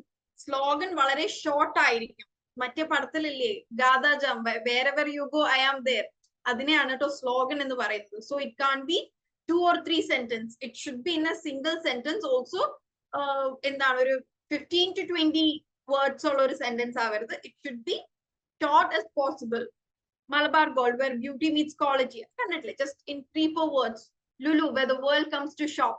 Speaker 1: Slogan വളരെ ഷോർട്ട് ആയിരിക്കും. മറ്റേ പടത്തിലില്ലേ ഗാദാ ജംബ, wherever you go I am there, അതിനെയാണ് കേട്ടോ സ്ലോഗൻ എന്ന് പറയുന്നത്. So it can be 2 or 3 sentences. It should be in a single sentence also. എന്താണ് ഒരു 15 to 20 words ഉള്ള ഒരു സെന്റൻസ് ആവരുത്. It should be short as possible. Malabar Gold, where beauty meets quality. Definitely, just in 3-4 words. Lulu, where the world comes to shop.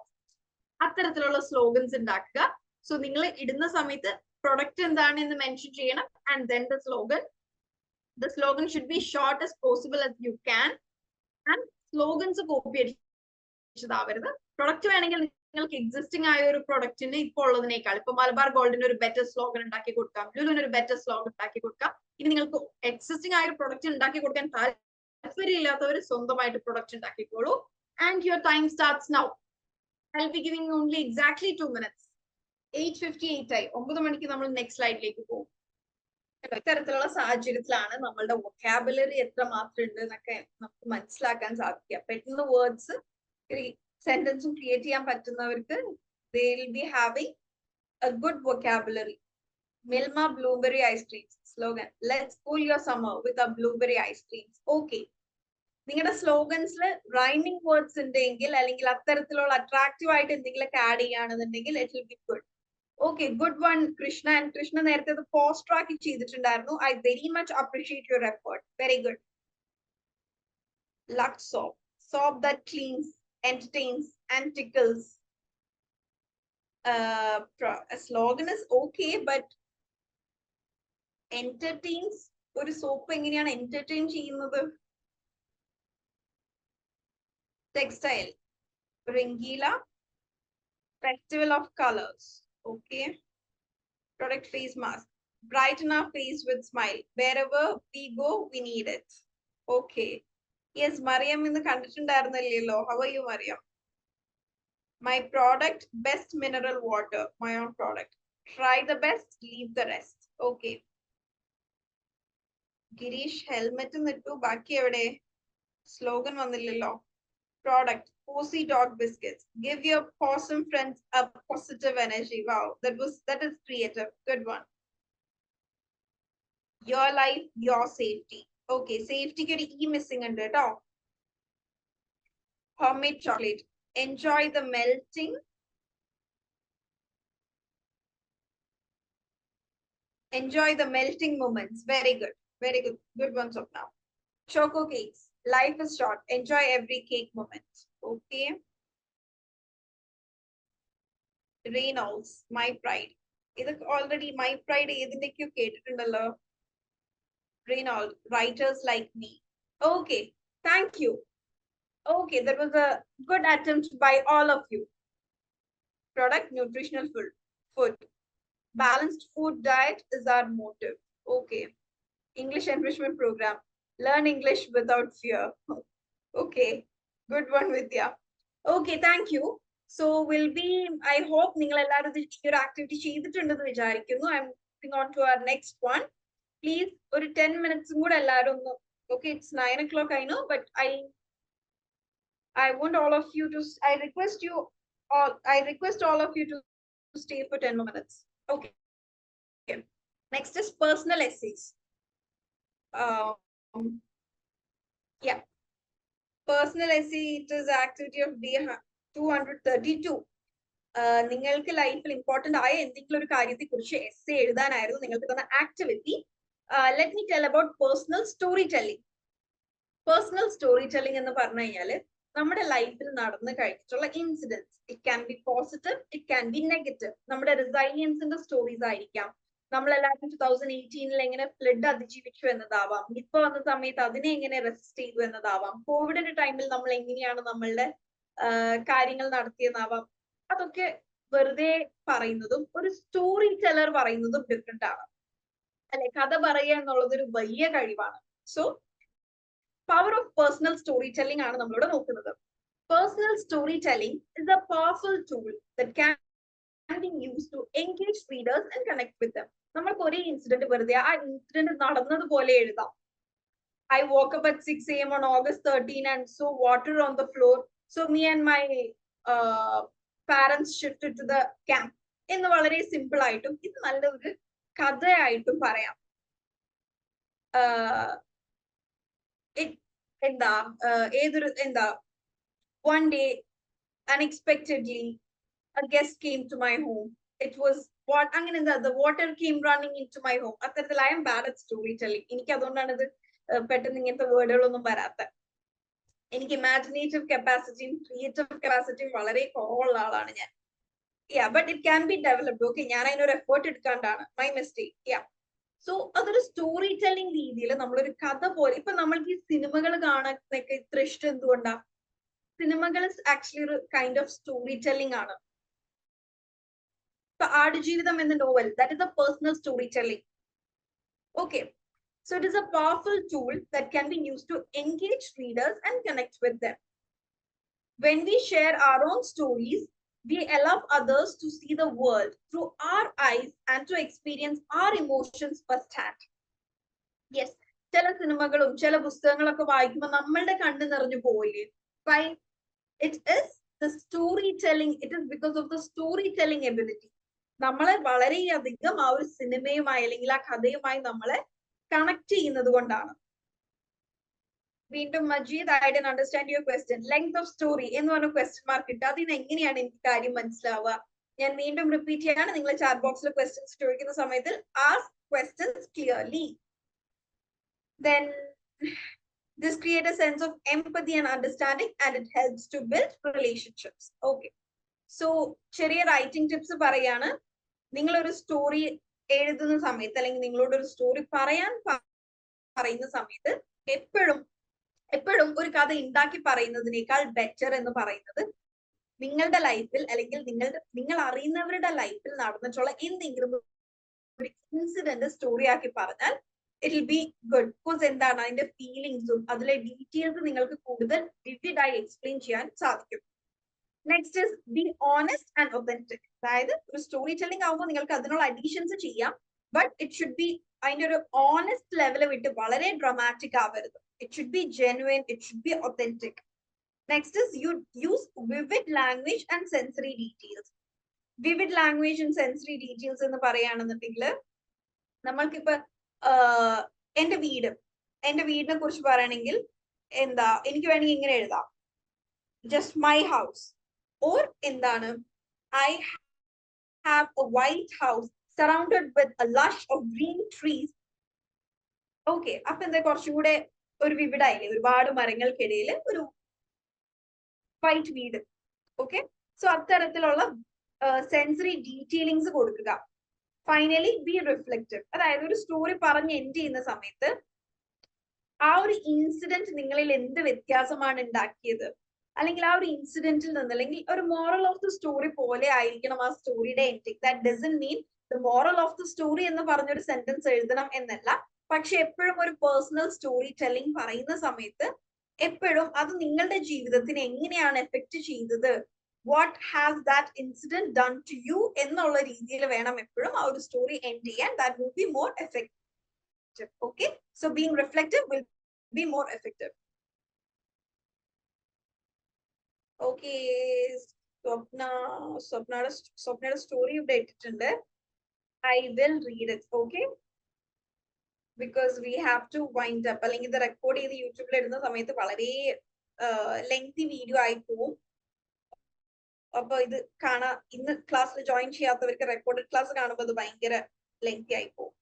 Speaker 1: അത്തരത്തിലുള്ള slogans ഉണ്ടാക്കുക. So നിങ്ങൾ ഇടുന്ന സമയത്ത് പ്രൊഡക്റ്റ് എന്താണ് എന്ന് മെൻഷൻ ചെയ്യണം. And then the slogan should be short as possible as you can. And slogans copy അടിച്ചതാവരുത്. Product വേണമെങ്കിൽ നിങ്ങൾക്ക് എക്സിസ്റ്റിംഗ് ആയ ഒരു പ്രൊഡക്റ്റിന് ഇപ്പോൾ ഉള്ളതിനേക്കാൾ, ഇപ്പൊ മലബാർ ഗോൾഡിന് ഒരു ബെറ്റർ സ്ലോഗൻ ഉണ്ടാക്കി കൊടുക്കാം, ലുലുവിന് ഒരു ബെറ്റർ സ്ലോഗൻ ഉണ്ടാക്കി കൊടുക്കാം. ഇനി നിങ്ങൾക്ക് എക്സിസ്റ്റിംഗ് ആയ ഒരു പ്രൊഡക്റ്റ് ഉണ്ടാക്കി കൊടുക്കാൻ താല്പര്യമില്ലാത്തവർ സ്വന്തമായിട്ട് പ്രൊഡക്റ്റ് ഉണ്ടാക്കിക്കോളൂ. And your time starts now. I'll be giving only exactly 2 minutes. 8:58 ആയി. 9 മണിക്ക് നമ്മൾ നെക്സ്റ്റ് സ്ലൈഡിലേക്ക് പോകും. ഇത്തരത്തിലുള്ള സാഹചര്യത്തിലാണ് നമ്മളുടെ വൊക്കാബുലറി എത്ര മാത്രം ഉണ്ട് എന്നൊക്കെ നമുക്ക് മനസ്സിലാക്കാൻ സാധിക്കുക. പെട്ടെന്ന് വേർഡ്സ് സെന്റൻസും ക്രിയേറ്റ് ചെയ്യാൻ പറ്റുന്നവർക്ക് they will be having a good vocabulary. Milma blueberry ice creams slogan. Let's cool your summer with our blueberry ice creams. Okay. നിങ്ങളുടെ സ്ലോഗൻസിൽ റൈമിംഗ് വേർഡ്സ് ഉണ്ടെങ്കിൽ അല്ലെങ്കിൽ അത്തരത്തിലുള്ള അട്രാക്റ്റീവ് ആയിട്ട് എന്തെങ്കിലും ആഡ് ചെയ്യുകയാണെന്നുണ്ടെങ്കിൽ it will B good. Okay, good one Krishna. And Krishna നേരത്തെ അത് post track ചെയ്തിട്ടുണ്ടായിരുന്നു. I very much appreciate your effort. Very good. Lux soap, soap that cleans, entertains, and tickles. A slogan is okay, but entertains, ഒരു soap എങ്ങനെയാണ് entertain ചെയ്യുന്നത്? Textile, Rangila, festival of colors. Okay. Product face mask, brighten our face with smile. Wherever we go, we need it. Okay. Yes, Mariam in the condition. How are you, Mariam? My product, best mineral water. My own product. Try the best, leave the rest. Okay. Girish, helmet in the two baki evade. Slogan vandillillo. Product, Posy Dog Biscuits. Give your possum friends a positive energy. Wow, that is creative. Good one. Your life, your safety. Okay, safety kuri e missing under it. Homemade chocolate. Enjoy the melting. Enjoy the melting moments. Very good. Very good. Good ones of now. Choco cakes. Life is short. Enjoy every cake moment. Okay. Reynolds, my pride. Is already my pride. Reynolds, writers like me. Okay. Thank you. Okay, that was a good attempt by all of you. Product, nutritional food. Balanced food diet is our motive. Okay. English enrichment program. Learn English without fear. Okay. Good one, Vidya. Okay, thank you. So we'll be, I hope നിങ്ങൾ എല്ലാവരും your activity ചെയ്തിട്ടുണ്ടെന്ന് വിചാരിക്കുന്നു. I'm moving on to our next one. Please, ഒരു 10 minutes കൂടെ എല്ലാവരും ഒന്ന്. Okay, it's 9 o'clock, I know, but I want all of you to, I request all of you to stay for 10 more minutes. Okay. Next is personal essays. Yeah. Personal essay, it is activity of day 232. നിങ്ങൾക്ക് ലൈഫിൽ important ആയ എന്തെങ്കിലും ഒരു കാര്യത്തെ കുറിച്ച് essay എഴുതാനായിരുന്നു നിങ്ങൾക്ക് തന്ന activity. Let me tell about personal story telling. Personal story telling എന്ന് പറഞ്ഞു കഴിഞ്ഞാല് നമ്മുടെ ലൈഫിൽ നടന്നു കഴിഞ്ഞിട്ടുള്ള incidents. It can be positive, it can be negative. നമ്മുടെ റെസൈലിയൻസിന്റെ സ്റ്റോറീസ് ആയിരിക്കാം. നമ്മളെല്ലാവരും 2018 എങ്ങനെ ഫ്ലഡ് അതിജീവിച്ചു എന്നതാവാം. ഇപ്പൊ വന്ന സമയത്ത് അതിനെ എങ്ങനെ റെസിസ്റ്റ് ചെയ്തു എന്നതാവാം. കോവിഡിന്റെ ടൈമിൽ നമ്മൾ എങ്ങനെയാണ് നമ്മളുടെ കാര്യങ്ങൾ നടത്തിയെന്നാവാം. അതൊക്കെ വെറുതെ പറയുന്നതും ഒരു സ്റ്റോറി ടെല്ലർ പറയുന്നതും ഡിഫറെന്റ് ആണ് അല്ലെ. കഥ പറയുക എന്നുള്ളത് ഒരു വലിയ കഴിവാണ്. So power of personal story telling ആണ് നമ്മളിവിടെ നോക്കുന്നത്. Personal story telling is a powerful tool that can be used to engage readers and connect with them. നമ്മൾക്ക് ഒരേ ഇൻസിഡന്റ് വെറുതെ ആ ഇൻസിഡന്റ് നടന്നതുപോലെ എഴുതാം. I woke up at 6 a.m. on August 13 and saw water on the floor. So me and my parents shifted to the camp. എന്ന് വളരെ simple ആയിട്ടും ഇത് നല്ലൊരു കഥയായിട്ടും പറയാം. one day unexpectedly a guest came to my home. It was the water came running into my home. അത്തരത്തിൽ I am bad at storytelling. എനിക്ക് അതുകൊണ്ടാണ് ഇത് പെട്ടെന്ന് ഇങ്ങനത്തെ വേർഡുകളൊന്നും വരാത്ത. എനിക്ക് ഇമാജിനേറ്റീവ് കപ്പാസിറ്റിയും ക്രിയേറ്റീവ് കപ്പാസിറ്റിയും വളരെ കുറവുള്ള ആളാണ് ഞാൻ. Yeah, but it can be developed. Okay, ഞാൻ അതിനൊരു എഫേർട്ട് എടുക്കാണ്ടാണ്. My mistake. Yeah. സോ അതൊരു സ്റ്റോറി ടെല്ലിംഗ് രീതിയിൽ നമ്മളൊരു കഥ പോലെ. ഇപ്പൊ നമ്മൾക്ക് ഈ സിനിമകൾ കാണാനൊക്കെ ഇത്ര ഇഷ്ടം എന്തുകൊണ്ടാ? സിനിമകൾ ആക്ച്വലി ഒരു കൈൻഡ് ഓഫ് സ്റ്റോറി ടെല്ലിംഗ് ആണ്. ഇപ്പൊ ആടുജീവിതം എന്ന novel, that is A personal story telling. Okay. So it is a powerful tool that can be used to engage readers and connect with them. When we share our own stories, we allow others to see the world through our eyes and to experience our emotions firsthand. Yes, ചില സിനിമകളും ചില പുസ്തകങ്ങളൊക്കെ വായിക്കുമ്പോൾ നമ്മളുടെ കണ്ണ് നിറഞ്ഞു പോയില്ലേ? Why? It is the storytelling. It is because of the storytelling ability. നമ്മളെ വളരെയധികം ആ ഒരു സിനിമയുമായി അല്ലെങ്കിൽ ആ കഥയുമായി നമ്മളെ കണക്ട് ചെയ്യുന്നത് കൊണ്ടാണ്. വീണ്ടും Majeed, I don't understand your question. Length of story എന്ന് പറഞ്ഞ ക്വസ്റ്റ്യൻ മാർക്ക് ഇട്ട് അതിന് എങ്ങനെയാണ് എനിക്ക് കാര്യം മനസ്സിലാവുക? ഞാൻ വീണ്ടും റിപ്പീറ്റ് ചെയ്യാണ്, നിങ്ങൾ ചാറ്റ് ബോക്സിൽ ക്വസ്റ്റ്യൻസ് ചോദിക്കുന്ന സമയത്ത് ask questions clearly. Then this creates a sense of empathy and understanding, and it helps to build relationships. Okay. So ചെറിയ റൈറ്റിംഗ് ടിപ്സ് പറയാണ്. നിങ്ങളൊരു സ്റ്റോറി എഴുതുന്ന സമയത്ത് അല്ലെങ്കിൽ നിങ്ങളോട് ഒരു സ്റ്റോറി പറയാൻ പറയുന്ന സമയത്ത് എപ്പോഴും ഒരു കഥ ഉണ്ടാക്കി പറയുന്നതിനേക്കാൾ ബെറ്റർ എന്ന് പറയുന്നത് നിങ്ങളുടെ ലൈഫിൽ അല്ലെങ്കിൽ നിങ്ങൾ അറിയുന്നവരുടെ ലൈഫിൽ നടന്നിട്ടുള്ള എന്തെങ്കിലും ഒരു ഇൻസിഡന്റ് സ്റ്റോറി ആക്കി പറഞ്ഞാൽ it will B good. Because എന്താണ് അതിന്റെ ഫീലിങ്സും അതിലെ ഡീറ്റെയിൽസ് നിങ്ങൾക്ക് കൂടുതൽ വിവിഡായി എക്സ്പ്ലെയിൻ ചെയ്യാൻ സാധിക്കും. Next is be honest and authentic. അതായത് ഒരു സ്റ്റോറി ടെല്ലിംഗ് ആകുമ്പോൾ നിങ്ങൾക്ക് അതിനുള്ള അഡീഷൻസ് ചെയ്യാം, ബട്ട് ഇറ്റ് ഷുഡ് ബി അതിന്റെ ഒരു ഓണസ്റ്റ് ലെവൽ വിട്ട് വളരെ ഡ്രമാറ്റിക് ആവരുത്. It should be genuine, it should be authentic. Next is you use vivid language and sensory details. Vivid language and sensory details എന്ന് പറയുകയാണെന്നുണ്ടെങ്കിൽ നമ്മൾക്കിപ്പോ എന്റെ വീടിനെ കുറിച്ച് പറയണമെങ്കിൽ എന്താ എനിക്ക് വേണമെങ്കിൽ ഇങ്ങനെ എഴുതാം, ജസ്റ്റ് മൈ ഹൗസ്. ഓർ എന്താണ്, I have a white house surrounded with a lush of green trees. Okay, അപ്പൊ എന്താ കുറച്ചും കൂടെ ഒരു വിവിഡായില്ലേ, ഒരുപാട് മരങ്ങൾക്കിടയിൽ ഒരു വൈറ്റ് വീട്. ഓക്കെ, സോ അത്തരത്തിലുള്ള സെൻസറി ഡീറ്റെയിലിങ്സ് കൊടുക്കുക. Finally B reflective. അതായത് ഒരു സ്റ്റോറി പറഞ്ഞ് എൻഡ് ചെയ്യുന്ന സമയത്ത് ആ ഒരു ഇൻസിഡന്റ് നിങ്ങളിൽ എന്ത് വ്യത്യാസമാണ് ഉണ്ടാക്കിയത്, അല്ലെങ്കിൽ ആ ഒരു ഇൻസിഡന്റിൽ നിന്ന് അല്ലെങ്കിൽ ഒരു മോറൽ ഓഫ് ദ സ്റ്റോറി പോലെ ആയിരിക്കണം ആ സ്റ്റോറിയുടെ ending. That doesn't mean the moral of the story എന്ന് പറഞ്ഞൊരു സെന്റൻസ് എഴുതണം എന്നല്ല. പക്ഷെ എപ്പോഴും ഒരു പേഴ്സണൽ സ്റ്റോറി ടെല്ലിംഗ് പറയുന്ന സമയത്ത് എപ്പോഴും അത് നിങ്ങളുടെ ജീവിതത്തിന് എങ്ങനെയാണ് എഫക്ട് ചെയ്തത്, what has that incident done to you എന്നുള്ള രീതിയിൽ വേണം എപ്പോഴും ആ ഒരു സ്റ്റോറി എൻഡ് ചെയ്യാൻ. That will be more effective. Okay, so being reflective will be more effective. Okay, സ്വപ്നയുടെ സ്റ്റോറി ഇവിടെ ഇട്ടിട്ടുണ്ട്. I will read it. Okay, because we have to wind up. അല്ലെങ്കിൽ ഇത് റെക്കോർഡ് ചെയ്ത് യൂട്യൂബിൽ ഇടുന്ന സമയത്ത് വളരെ ലെങ്തി വീഡിയോ ആയി പോവും. അപ്പൊ ഇത് ഇന്ന് ക്ലാസ്സിൽ ജോയിൻ ചെയ്യാത്തവർക്ക് റെക്കോർഡഡ് ക്ലാസ് കാണുമ്പോൾ അത് ഭയങ്കര ലെങ്തി ആയി പോവും.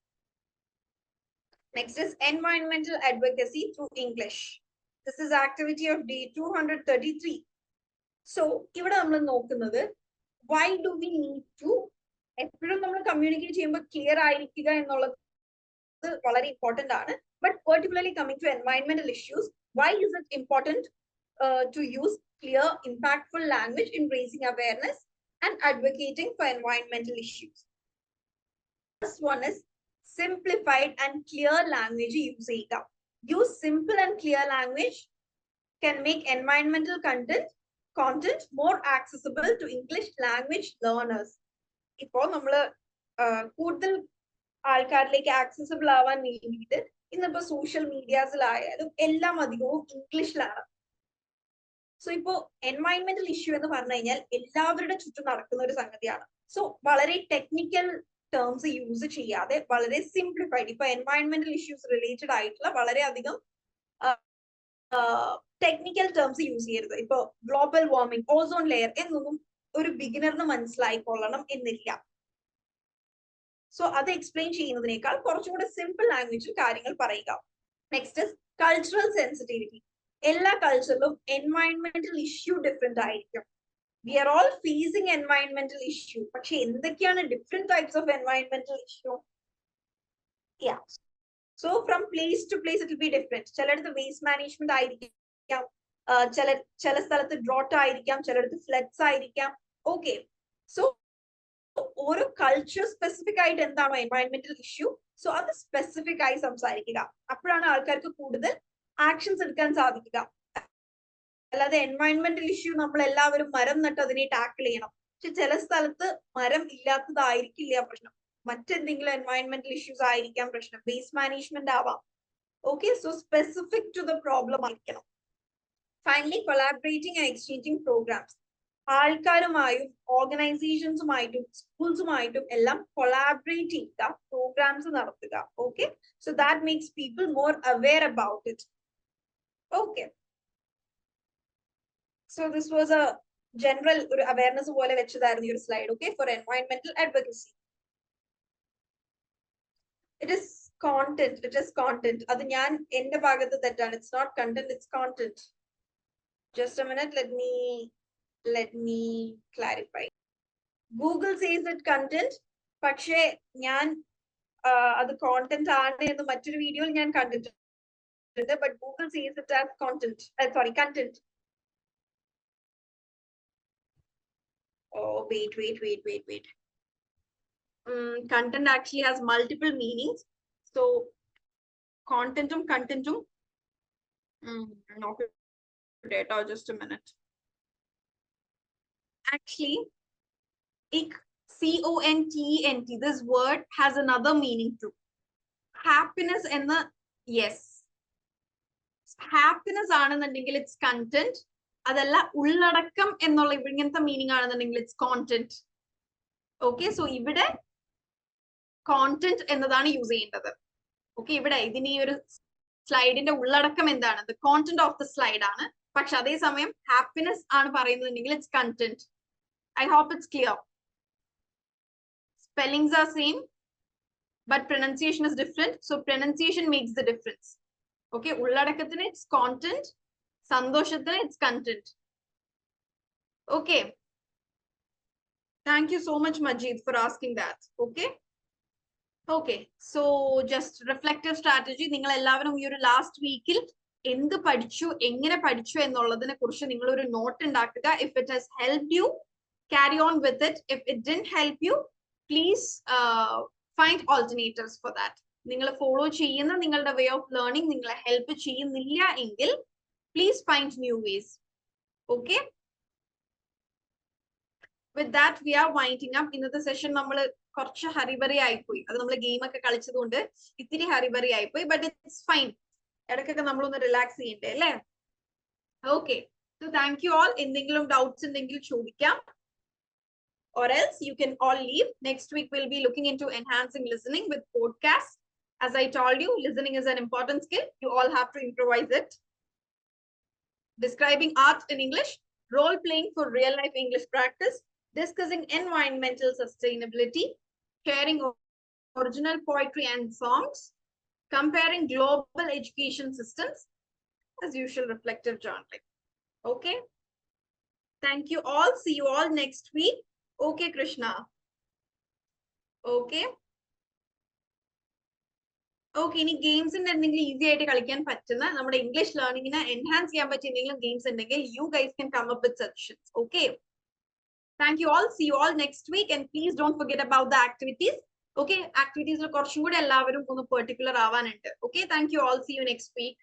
Speaker 1: നെക്സ്റ്റ് ഇസ് എൻവയോൺമെന്റൽ advocacy through English. This is activity of day 233. So ഇവിടെ നമ്മൾ നോക്കുന്നത് why do we need to, എപ്പോഴും നമ്മൾ കമ്മ്യൂണിക്കേറ്റ് ചെയ്യുമ്പോൾ ക്ലിയർ ആയിരിക്കുക എന്നുള്ളത് വളരെ ഇമ്പോർട്ടന്റ് ആണ്. ബട്ട് പെർട്ടിക്കുലർലി കമ്മിങ് ടു എൻവയോൺമെന്റൽ issues, why is it important to use clear, impactful language in raising awareness and advocating for environmental issues? First one is simplified and clear language use ചെയ്യുക. Use simple and clear language can make environmental content more accessible to English language learners. ഇപ്പോൾ നമ്മൾ കൂടുതൽ ആൾക്കാരിലേക്ക് accessible ആവാൻ വേണ്ടിയിട്ട് ഇന്നിപ്പോ social മീഡിയാസിലായാലും എല്ലാം അധികവും ഇംഗ്ലീഷിലാണ്. സോ ഇപ്പോ എൻവയോൺമെന്റൽ ഇഷ്യൂ എന്ന് പറഞ്ഞു കഴിഞ്ഞാൽ എല്ലാവരുടെ ചുറ്റും നടക്കുന്ന ഒരു സംഗതിയാണ്. സോ വളരെ ടെക്നിക്കൽ ടേംസ് യൂസ് ചെയ്യാതെ വളരെ സിംപ്ലിഫൈഡ്, ഇപ്പൊ എൻവയോൺമെന്റൽ ഇഷ്യൂസ് റിലേറ്റഡ് ആയിട്ടുള്ള വളരെയധികം ടെക്നിക്കൽ ടേംസ് യൂസ് ചെയ്യരുത്. ഇപ്പൊ ഗ്ലോബൽ വാർമിംഗ്, ഓസോൺ ലെയർ എന്നൊന്നും ഒരു ബിഗിനറിന് മനസ്സിലായിക്കൊള്ളണം എന്നില്ല. സോ അത് എക്സ്പ്ലെയിൻ ചെയ്യുന്നതിനേക്കാൾ കുറച്ചും കൂടെ സിമ്പിൾ ലാംഗ്വേജിൽ കാര്യങ്ങൾ പറയുക. Next is cultural sensitivity. എല്ലാ കൾച്ചറിലും എൻവയോൺമെന്റൽ ഇഷ്യൂ ഡിഫറെന്റ് ആയിരിക്കും. വി ആർ ഓൾ ഫേസിങ് എൻവയോൺമെന്റൽ ഇഷ്യൂ. പക്ഷെ എന്തൊക്കെയാണ് ഡിഫറെന്റ് ടൈപ്സ് ഓഫ് എൻവയോൺമെന്റൽ issue? So from place to place it will be different. ചിലയിടത്ത് വേസ്റ്റ് മാനേജ്മെന്റ് ആയിരിക്കാം, ചില സ്ഥലത്ത് ഡ്രോട്ട് ആയിരിക്കാം, ചിലയിടത്ത് ഫ്ലഡ്സ് ആയിരിക്കാം. ഓക്കെ, സോ ഓരോ കൾച്ചർ സ്പെസിഫിക് ആയിട്ട് എന്താണോ എൻവയോൺമെന്റൽ ഇഷ്യൂ, സോ അത് സ്പെസിഫിക് ആയി സംസാരിക്കുക. അപ്പോഴാണ് ആൾക്കാർക്ക് കൂടുതൽ ആക്ഷൻസ് എടുക്കാൻ സാധിക്കുക. അല്ലാതെ എൻവയോൺമെന്റൽ ഇഷ്യൂ നമ്മൾ എല്ലാവരും മരം നട്ട് അതിനെ ടാക്കിൾ ചെയ്യണം. പക്ഷെ ചില സ്ഥലത്ത് മരം ഇല്ലാത്തതായിരിക്കില്ല പ്രശ്നം, മറ്റെന്തെങ്കിലും എൻവയോൺമെന്റൽ ഇഷ്യൂസ് ആയിരിക്കാം പ്രശ്നം, വേസ്റ്റ് മാനേജ്മെന്റ് ആവാം. Okay, so specific to the problem ആയിരിക്കണം. Finally collaborating and exchanging programs. ആൾക്കാരുമായും ഓർഗനൈസേഷൻസുമായിട്ടും സ്കൂൾസുമായിട്ടും എല്ലാം കൊളാബറേറ്റ് ചെയ്യുക, പ്രോഗ്രാംസ് നടത്തുക. Okay, so that makes people more aware about it. Okay. So this was a general awareness പോലെ വെച്ചതായിരുന്നു ഈ ഒരു slide, okay, for environmental advocacy. It is content. It is content. അത് ഞാൻ എന്റെ ഭാഗത്ത് തെറ്റാണ്. It's not content, it's content. Just a minute, let me clarify. Google says it content, പക്ഷേ ഞാൻ അത് content ആണ് എന്ന് മറ്റൊരു വീഡിയോയിൽ ഞാൻ കണ്ടിട്ടുണ്ട്, but Google says it as content. Content. Oh, wait. Content actually has multiple meanings. So contentum not data, just a minute. Actually, content, this word has another meaning too. Happiness and the yes, happiness ആണെന്നുണ്ടെങ്കിൽ it's content. അതല്ല ഉള്ളടക്കം എന്നുള്ള ഇങ്ങനത്തെ meaning ആണെന്നുണ്ടെങ്കിൽ it's content. Okay, so ഇവിടെ content എന്നതാണ് use ചെയ്യേണ്ടത്. Okay, ഇവിടെ ഇതിന് ഈ ഒരു സ്ലൈഡിന്റെ ഉള്ളടക്കം എന്താണ്? The content of the slide ആണ്. പക്ഷെ അതേസമയം ഹാപ്പിനെസ് ആണ് പറയുന്നതെങ്കിൽ it's content. I hope it's clear. Spellings are same but pronunciation is different. So pronunciation makes the difference. Okay, ഉള്ളടക്കത്തിന് ഇറ്റ്സ് കോണ്ടന്റ്, സന്തോഷത്തിന് it's content. Okay, thank you so much, Majid, for asking that. Okay, so just reflective strategy. നിങ്ങൾ എല്ലാവരും ഈ ഒരു last വീക്കിൽ എന്ത് പഠിച്ചു, എങ്ങനെ പഠിച്ചു എന്നുള്ളതിനെ കുറിച്ച് നിങ്ങൾ ഒരു നോട്ട് ഉണ്ടാക്കുക. If it has helped you, carry on with it. If it didn't help you, please find alternatives for that. നിങ്ങൾ ഫോളോ ചെയ്യുന്ന നിങ്ങളുടെ വേ ഓഫ് ലേണിംഗ് നിങ്ങളെ ഹെൽപ്പ് ചെയ്യുന്നില്ല എങ്കിൽ please find new ways. Okay, with that we are winding up. ഇന്നത്തെ session നമ്മൾ കുറച്ച് hurry-burry ആയിപ്പോയി. അത് നമ്മൾ ഗെയിം ഒക്കെ കളിച്ചതുകൊണ്ട് ഇത്തിരി ഹറിബറി ആയിപ്പോയി, ബട്ട് ഇറ്റ്സ് ഫൈൻ. ഇടയ്ക്കൊക്കെ നമ്മളൊന്ന് റിലാക്സ് ചെയ്യണ്ടേ അല്ലേ? Okay, so thank you all. എന്തെങ്കിലും ഡൗട്ട്സ് ഉണ്ടെങ്കിൽ ചോദിക്കാം, or else you can all leave. Next week we'll be looking into enhancing listening with podcasts. As I told you, listening is an important skill. You all have to improvise it. Describing art in English, role playing for real life English practice, discussing environmental sustainability, sharing original poetry and songs, comparing global education systems, as usual, reflective journaling. Okay, thank you all. See you all next week. Okay, Krishna. Okay, ഇനി ഗെയിംസിന്റെ എന്തെങ്കിലും easy ആയിട്ട് കളിക്കാൻ പറ്റുന്ന നമ്മുടെ English ലേണിംഗിനെ enhance ചെയ്യാൻ പറ്റിയ എന്തെങ്കിലും ഗെയിംസ് ഉണ്ടെങ്കിൽ you guys can come up with suggestions. Okay, thank you all. See you all next week, and please don't forget about the activities. Okay, activities കുറച്ചും കൂടി എല്ലാവരും ഒന്ന് particular ആവാനുണ്ട്. Okay, thank you all. See you next week.